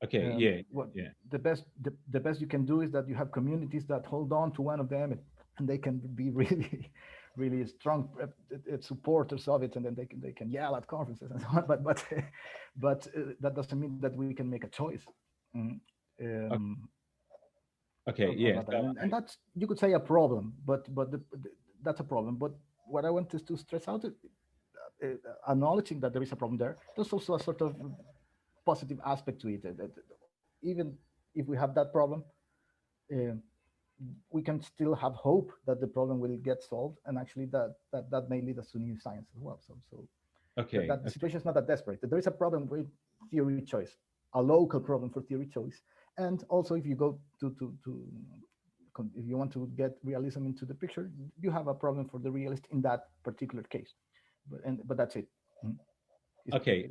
Speaker 6: Okay,
Speaker 2: The best you can do is that you have communities that hold on to one of them, and they can be really strong supporters of it, and then they can yell at conferences and so on. But that doesn't mean that we can make a choice. And that's, you could say, a problem, but that's a problem. But what I want is to stress out, acknowledging that there is a problem there, there's also a sort of positive aspect to it. That even if we have that problem, we can still have hope that the problem will get solved, and actually that may lead us to new science as well. So the situation is not that desperate. There is a problem with theory choice, a local problem for theory choice, and also if you go if you want to get realism into the picture, you have a problem for the realist in that particular case. But that's it.
Speaker 6: Okay.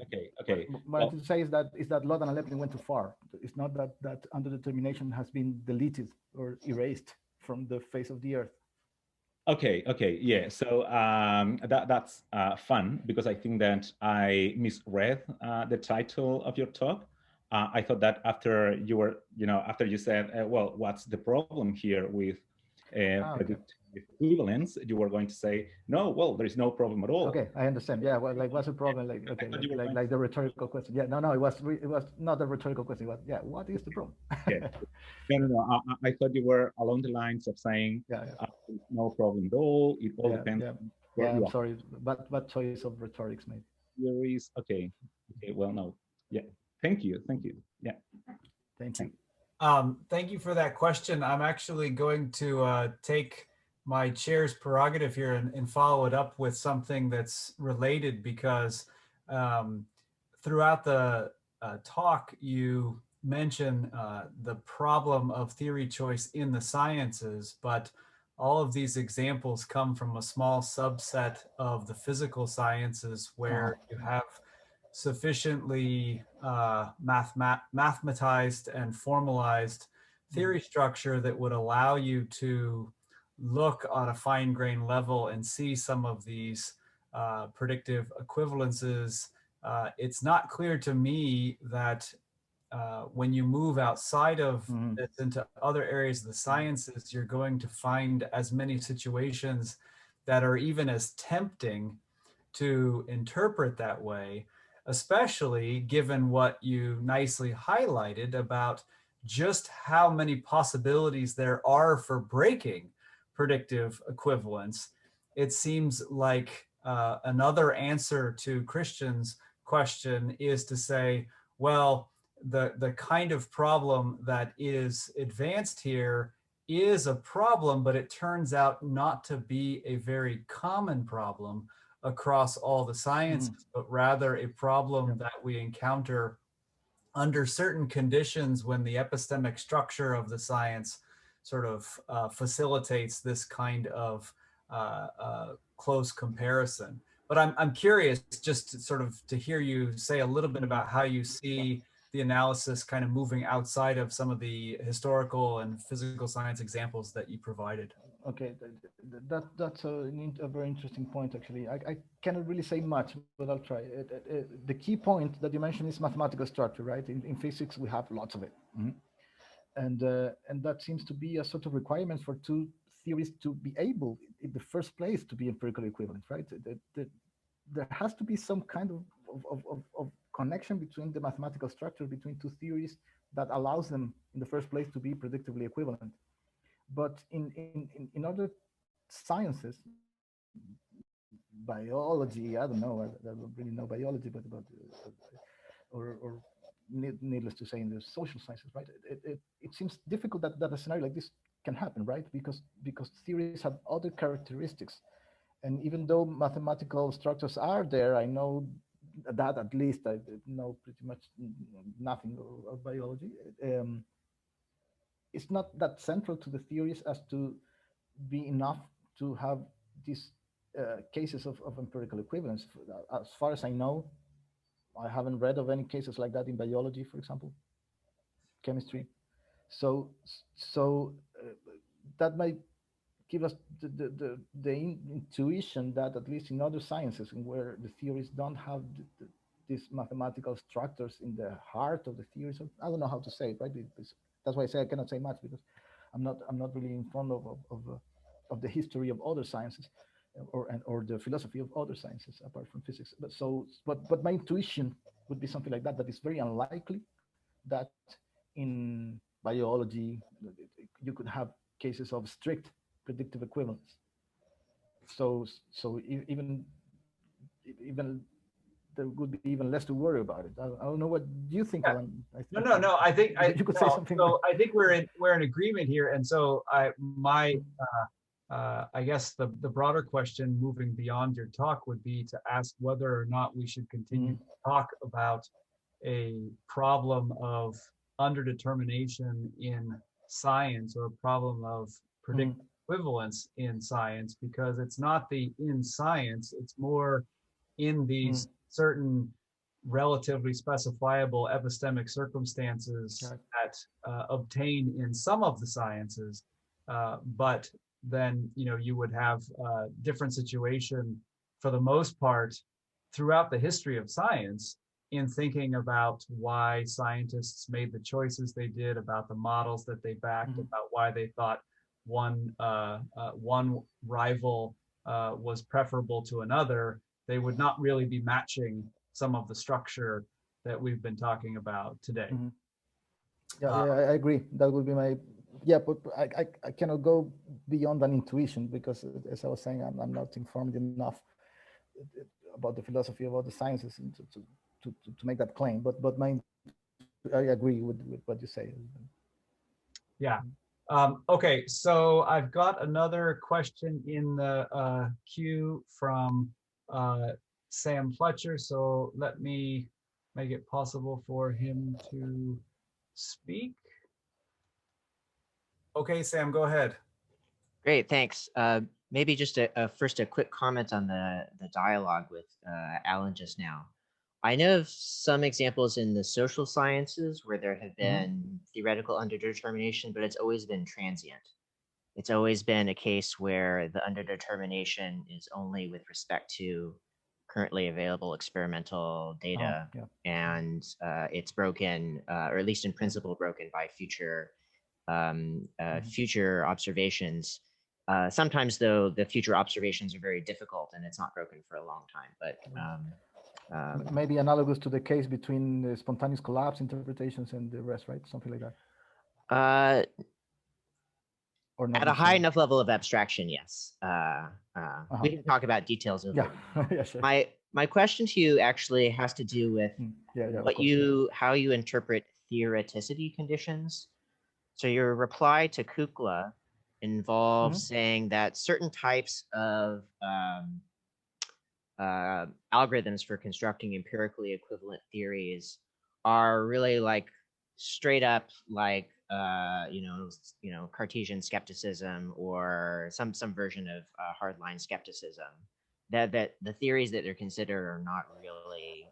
Speaker 2: What I want to say is that Lodan and Leplin went too far. It's not that underdetermination has been deleted or erased from the face of the earth.
Speaker 6: Okay, yeah. So that's fun, because I think that I misread the title of your talk. I thought that after you said, well, what's the problem here with predictive equivalence, you were going to say, no, well, there is no problem at all.
Speaker 2: Okay, I understand. Yeah, well, like, what's the problem? Like, okay, like the rhetorical question. Yeah, no, it was not a rhetorical question. It was, yeah, what is the problem?
Speaker 6: Yeah. No. I thought you were along the lines of saying, no problem at all. It all depends.
Speaker 2: Yeah, I'm sorry, but what choice of rhetorics made?
Speaker 6: Theories. Okay. Well, no. Yeah. Thank you. Yeah.
Speaker 2: Thank you.
Speaker 1: Thank you for that question. I'm actually going to take my chair's prerogative here and follow it up with something that's related, because throughout the talk, you mention the problem of theory choice in the sciences, but all of these examples come from a small subset of the physical sciences, where you have sufficiently mathematized and formalized theory structure that would allow you to look on a fine-grained level and see some of these predictive equivalences. It's not clear to me that when you move outside of this into other areas of the sciences, you're going to find as many situations that are even as tempting to interpret that way, especially given what you nicely highlighted about just how many possibilities there are for breaking predictive equivalence. It seems like another answer to Christian's question is to say, well, the kind of problem that is advanced here is a problem, but it turns out not to be a very common problem across all the sciences, but rather a problem that we encounter under certain conditions when the epistemic structure of the science sort of facilitates this kind of close comparison. But I'm curious just to hear you say a little bit about how you see the analysis kind of moving outside of some of the historical and physical science examples that you provided.
Speaker 2: Okay, that's a very interesting point, actually. I cannot really say much, but I'll try. The key point that you mentioned is mathematical structure, right? In physics, we have lots of it. And that seems to be a sort of requirement for two theories to be able, in the first place, to be empirically equivalent, right? There has to be some kind of connection between the mathematical structure between two theories that allows them, in the first place, to be predictively equivalent. But in other sciences, biology, I don't know, I don't really know biology, but or needless to say, in the social sciences, right? It seems difficult that a scenario like this can happen, right? Because theories have other characteristics. And even though mathematical structures are there, I know that at least I know pretty much nothing of biology. It's not that central to the theories as to be enough to have these cases of empirical equivalence. As far as I know, I haven't read of any cases like that in biology, for example, chemistry. So that might give us the intuition that at least in other sciences, where the theories don't have these mathematical structures in the heart of the theories, I don't know how to say it, right? That's why I say I cannot say much, because I'm not really informed of the history of other sciences, or the philosophy of other sciences apart from physics. But my intuition would be something like that. That is very unlikely that in biology you could have cases of strict predictive equivalence. So even there would be even less to worry about it. I don't know what you think, Alan.
Speaker 1: No. I think
Speaker 2: you could say something.
Speaker 1: So I think we're in agreement here, and so I guess the broader question, moving beyond your talk, would be to ask whether or not we should continue to talk about a problem of underdetermination in science, or a problem of predictive equivalence in science, because it's not the in science, it's more in these certain relatively specifiable epistemic circumstances that obtain in some of the sciences, but then you would have a different situation for the most part throughout the history of science in thinking about why scientists made the choices they did, about the models that they backed, about why they thought one rival was preferable to another. They would not really be matching some of the structure that we've been talking about today.
Speaker 2: Yeah, I agree. That would be my, but I cannot go beyond an intuition because, as I was saying, I'm not informed enough about the philosophy, about the sciences, to make that claim. But I agree with what you say.
Speaker 1: Yeah. Okay, so I've got another question in the queue from Sam Fletcher. So let me make it possible for him to speak. Okay, Sam, go ahead.
Speaker 4: Great, thanks. Maybe just first a quick comment on the dialogue with Alan just now. I know of some examples in the social sciences where there have been theoretical underdetermination, but it's always been transient. It's always been a case where the underdetermination is only with respect to currently available experimental data, and it's broken, or at least in principle broken by future future observations. Sometimes, though, the future observations are very difficult and it's not broken for a long time. But
Speaker 2: maybe analogous to the case between the spontaneous collapse interpretations and the rest, right? Something like that.
Speaker 4: Or not at a high enough level of abstraction, yes. We can talk about details of
Speaker 2: yeah, sure.
Speaker 4: My question to you actually has to do with how you interpret theoreticity conditions. So your reply to Kukla involves saying that certain types of algorithms for constructing empirically equivalent theories are really like straight up like Cartesian skepticism or some version of hardline skepticism. That the theories that they're considered are not really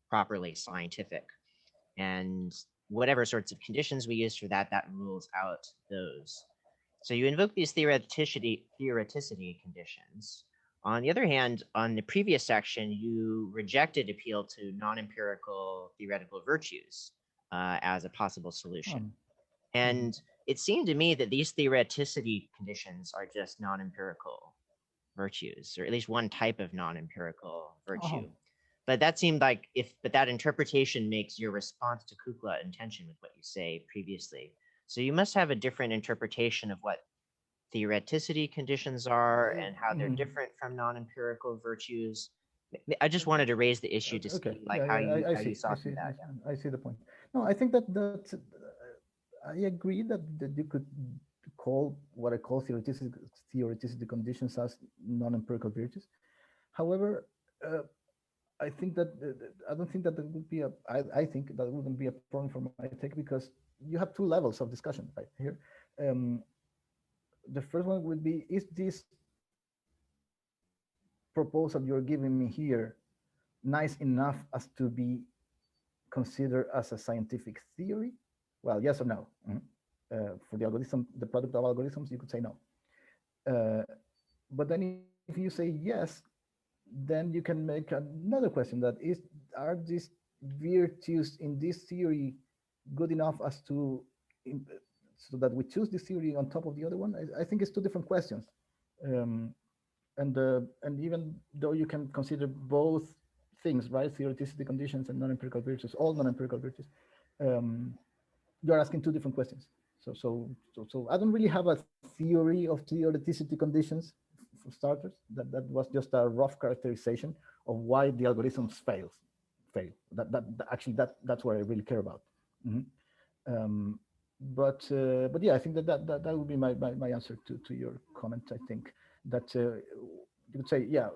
Speaker 4: properly scientific, and whatever sorts of conditions we use for that rules out those. So you invoke these theoreticity conditions. On the other hand, on the previous section, you rejected appeal to non-empirical theoretical virtues as a possible solution. And it seemed to me that these theoreticity conditions are just non-empirical virtues, or at least one type of non-empirical virtue. But that seemed like but that interpretation makes your response to Kukla in tension with what you say previously. So you must have a different interpretation of what theoreticity conditions are and how they're different from non-empirical virtues. I just wanted to raise the issue to see how you saw through that.
Speaker 2: I see the point. No, I think that I agree that you could call what I call theoreticity conditions as non-empirical virtues. However, I think that I don't think that there would be I think that wouldn't be a problem for my take, because you have two levels of discussion right here. The first one would be, is this proposal you're giving me here nice enough as to be considered as a scientific theory? Well, yes or no. For the algorithm, the product of algorithms, you could say no. But then if you say yes, then you can make another question, that is, are these virtues in this theory good enough as to so that we choose this theory on top of the other one? I think it's two different questions. And even though you can consider both things, right, theoreticity conditions and non-empirical virtues, all non-empirical virtues, you're asking two different questions. So I don't really have a theory of theoreticity conditions for starters. That was just a rough characterization of why the algorithms fail. That's what I really care about. But yeah, I think that would be my answer to your comment. I think that you could say, yeah,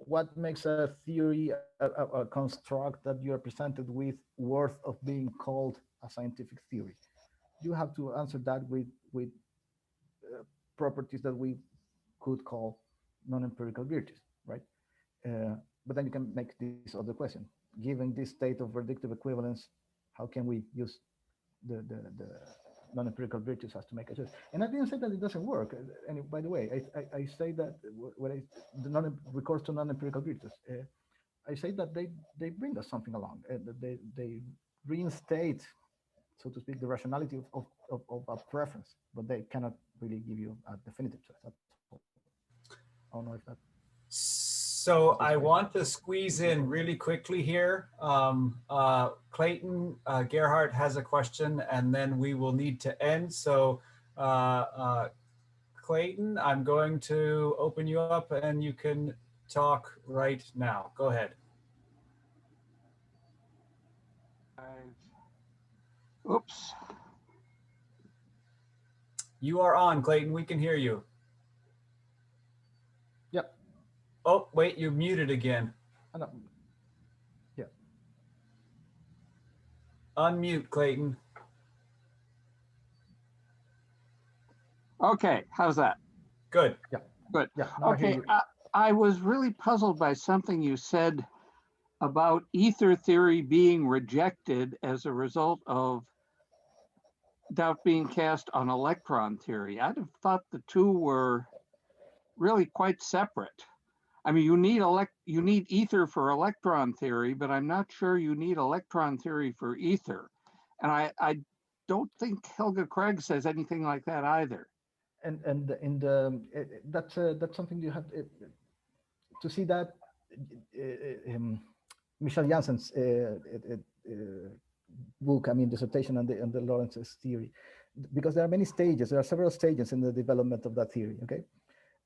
Speaker 2: what makes a theory, a construct that you are presented with, worth of being called a scientific theory? You have to answer that with properties that we could call non-empirical virtues, right? But then you can make this other question: given this state of predictive equivalence, how can we use the non-empirical virtues as to make a choice? And I didn't say that it doesn't work. And by the way, I say that when I recourse to non-empirical virtues, I say that they bring us something along. They reinstate, so to speak, the rationality of a preference, but they cannot really give you a definitive choice. That's all. I don't know if that.
Speaker 1: So I want to squeeze in really quickly here. Clayton Gerhardt has a question, and then we will need to end. So Clayton, I'm going to open you up, and you can talk right now. Go ahead.
Speaker 7: Oops.
Speaker 1: You are on, Clayton. We can hear you.
Speaker 2: Yep.
Speaker 1: Oh, wait, you're muted again.
Speaker 2: No. Yeah.
Speaker 1: Unmute, Clayton.
Speaker 7: Okay, how's that?
Speaker 1: Good.
Speaker 2: Yeah.
Speaker 7: Good.
Speaker 2: Yeah.
Speaker 7: Okay, I was really puzzled by something you said about ether theory being rejected as a result of doubt being cast on electron theory. I'd have thought the two were really quite separate. I mean, you need ether for electron theory, but I'm not sure you need electron theory for ether. And I don't think Helga Craig says anything like that either.
Speaker 2: And in that's something you have to see that Michel Janssen's book, I mean, dissertation on the Lorenz's theory, because there are many stages. There are several stages in the development of that theory. Okay,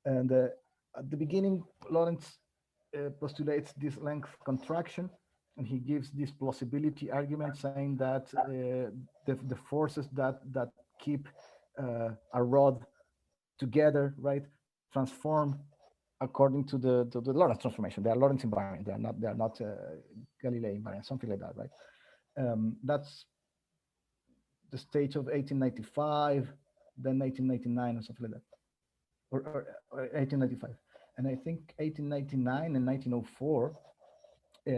Speaker 2: and at the beginning, Lorenz postulates this length contraction, and he gives this plausibility argument, saying that the forces that keep a rod together, right, transform according to the Lorentz transformation. They are Lorentz invariant. They are not Galilei invariant, something like that, right? That's the stage of 1895, then 1899, or something like that, or 1895. And I think 1899 and 1904,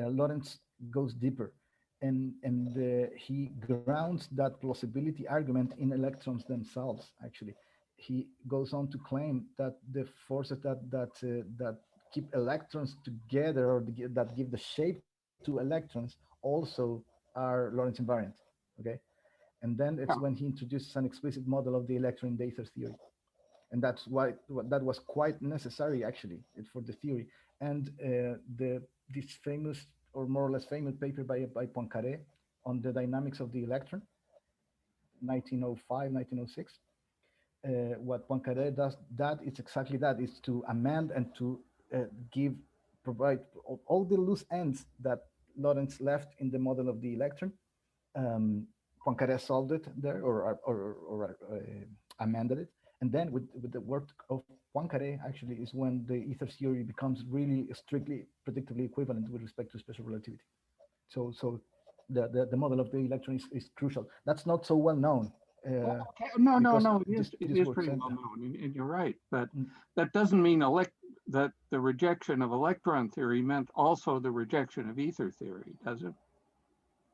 Speaker 2: Lorentz goes deeper, and he grounds that plausibility argument in electrons themselves. Actually, he goes on to claim that the forces that keep electrons together, or that give the shape to electrons, also are Lorentz invariant. Okay, and then it's when he introduces an explicit model of the electron in the ether theory, and that's why that was quite necessary actually for the theory. And this famous, or more or less famous, paper by Poincaré on the dynamics of the electron, 1905, 1906. What Poincaré does, that is exactly that, is to amend and to provide all the loose ends that Lorentz left in the model of the electron. Poincaré solved it there, or amended it. And then with the work of Poincaré, actually, is when the ether theory becomes really strictly predictively equivalent with respect to special relativity. So the model of the electron is crucial. That's not so well known.
Speaker 7: Okay. No, it is pretty well known, and you're right. But that doesn't mean that the rejection of electron theory meant also the rejection of ether theory, does it?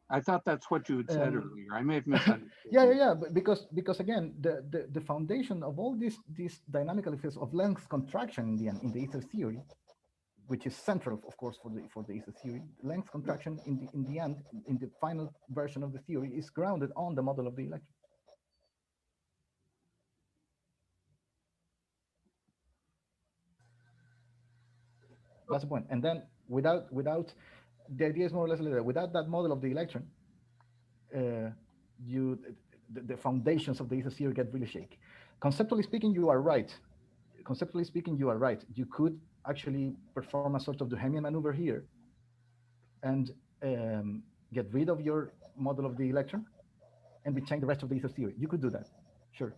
Speaker 7: I thought that's what you had said earlier. I may have misunderstood.
Speaker 2: Yeah. Because again, the foundation of all these dynamical effects of length contraction in the ether theory, which is central, of course, for the ether theory, length contraction in the end, in the final version of the theory, is grounded on the model of the electron. That's the point. And then without the idea is more or less like that. Without that model of the electron, the foundations of the ether theory get really shaky. Conceptually speaking, you are right. You could actually perform a sort of Duhamian maneuver here and get rid of your model of the electron and retain the rest of the ether theory. You could do that, sure.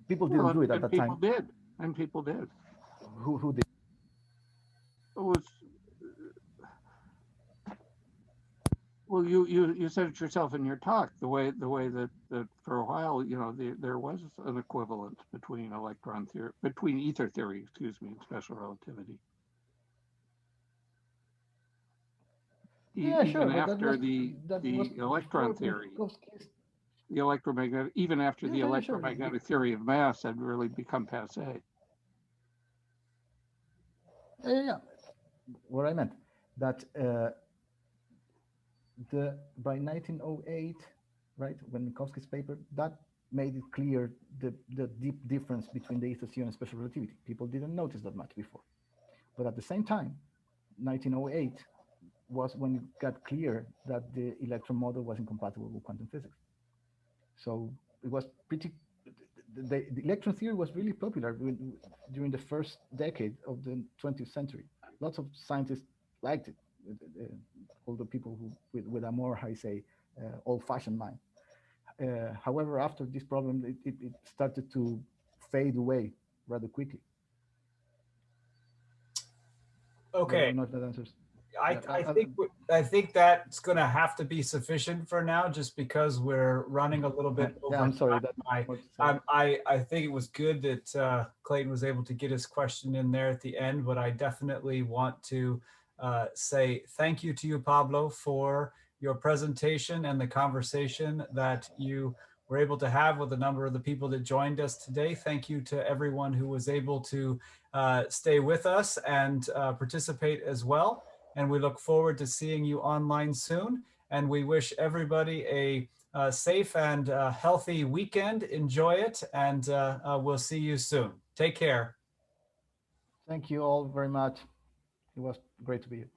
Speaker 2: People didn't do it at that time.
Speaker 7: People did.
Speaker 2: Who did?
Speaker 7: It was, well, you said it yourself in your talk. The way that for a while, there was an equivalence between ether theory, and special relativity.
Speaker 2: Yeah, sure,
Speaker 7: even
Speaker 2: but
Speaker 7: after the
Speaker 2: was
Speaker 7: electron
Speaker 2: before
Speaker 7: theory,
Speaker 2: Minkowski's.
Speaker 7: the electromagnetic, even after the
Speaker 2: Yeah, sure.
Speaker 7: electromagnetic theory of mass had really become passé.
Speaker 2: Yeah. What I meant that by 1908, right, when Minkowski's paper, that made it clear the deep difference between the ether theory and special relativity. People didn't notice that much before, but at the same time, 1908 was when it got clear that the electron model was incompatible with quantum physics. So it was pretty. The electron theory was really popular during the first decade of the 20th century. Lots of scientists liked it, all the people who with a more, I say, old-fashioned mind. However, after this problem, it started to fade away rather quickly.
Speaker 1: Okay.
Speaker 2: I don't know if that answers.
Speaker 1: I think that's going to have to be sufficient for now, just because we're running a little bit over.
Speaker 2: Yeah, I'm sorry.
Speaker 1: I think it was good that Clayton was able to get his question in there at the end, but I definitely want to say thank you to you, Pablo, for your presentation and the conversation that you were able to have with a number of the people that joined us today. Thank you to everyone who was able to stay with us and participate as well. And we look forward to seeing you online soon. And we wish everybody a safe and healthy weekend. Enjoy it, and we'll see you soon. Take care.
Speaker 2: Thank you all very much. It was great to be here.